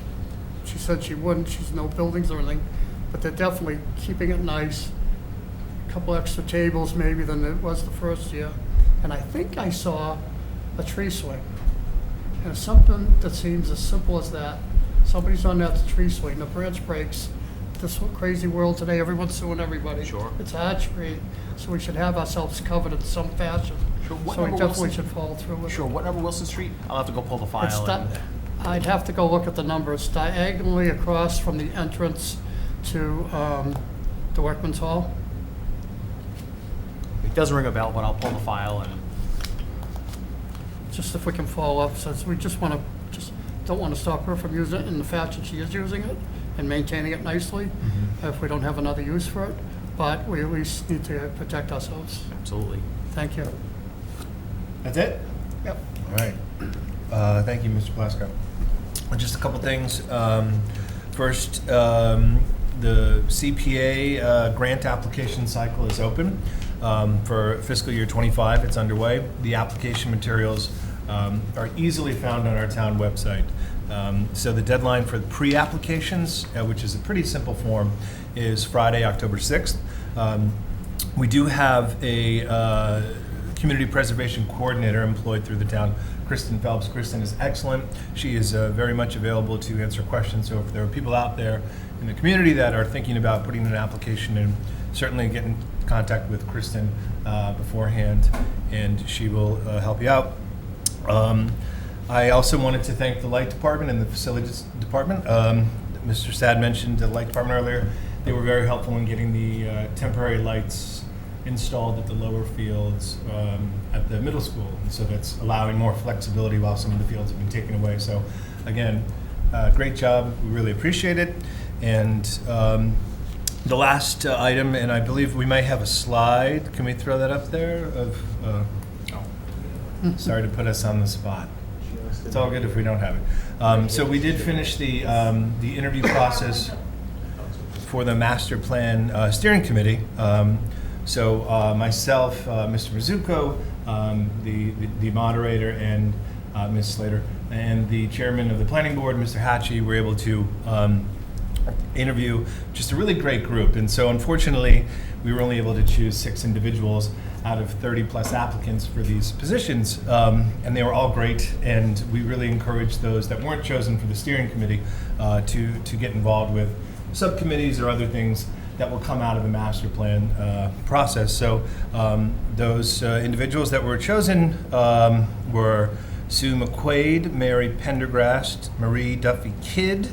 She said she wouldn't. She's no buildings or anything, but they're definitely keeping it nice. A couple extra tables maybe than it was the first year. And I think I saw a tree swing. And something that seems as simple as that somebody's on that tree swing, the branch breaks. This crazy world today, everyone's suing everybody. Sure. It's our tree, so we should have ourselves covered in some fashion. Sure, what So we number definitely Wilson- should follow through with it. Sure, what number Wilson Street? I'll have to go pull the It's file. I'd have to go look at the numbers, diagonally across from the entrance to the Workman's Hall. It does ring a bell, but I'll pull the file and. Just if we can follow up, since we just don't want to stop her from using it in the fashion she is using it and maintaining it nicely, if we don't have another use for it, but we at least need to protect ourselves. Absolutely. Thank you. That's it? Yep. All right. Thank you, Mr. Plasko. Just a couple things. First, the CPA grant application cycle is open for fiscal year '25. It's underway. The application materials are easily found on our town website. So the deadline for the pre-applications, which is a pretty simple form, is Friday, October 6th. We do have a community preservation coordinator employed through the town, Kristen Phelps. Kristen is excellent. She is very much available to answer questions. So if there are people out there in the community that are thinking about putting an application in, certainly get in contact with Kristen beforehand, and she will help you out. I also wanted to thank the light department and the facilities department. Mr. Sad mentioned the light department earlier. They were very helpful in getting the temporary lights installed at the lower fields at the middle school. And so that's allowing more flexibility while some of the fields have been taken away. So again, great job. We really appreciate it. And the last item, and I believe we may have a slide. Can we throw that up there? Sorry to put us on the spot. It's all good if we don't have it. So we did finish the interview process for the master plan steering committee. So myself, Mr. Mizuko, the moderator, and Ms. Slater, and the chairman of the planning board, Mr. Hatchie, were able to interview just a really great group. And so unfortunately, we were only able to choose 6 individuals out of 30 plus applicants for these positions. And they were all great. And we really encouraged those that weren't chosen for the steering committee to get involved with subcommittees or other things that will come out of the master plan process. So those individuals that were chosen were Sue McQuaid, Mary Pendergrast, Marie Duffy Kidd,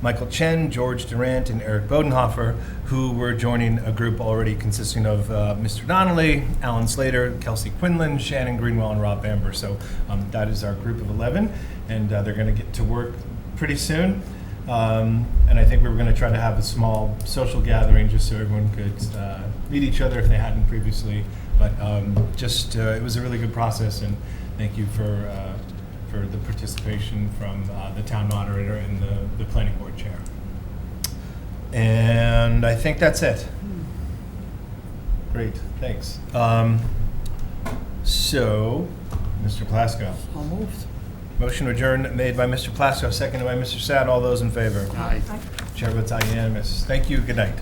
Michael Chen, George Durant, and Eric Bodenhofer, who were joining a group already consisting of Mr. Donnelly, Alan Slater, Kelsey Quinlan, Shannon Greenwell, and Rob Bamber. So that is our group of 11, and they're going to get to work pretty soon. And I think we were going to try to have a small social gathering just so everyone could meet each other if they hadn't previously. But it was a really good process, and thank you for the participation from the town moderator and the planning board chair. And I think that's it. Great, thanks. So, Mr. Plasko. So moved. Motion to adjourn made by Mr. Plasko, seconded by Mr. Sad. All those in favor? Aye. Chair votes aye, unanimous. Thank you, good night.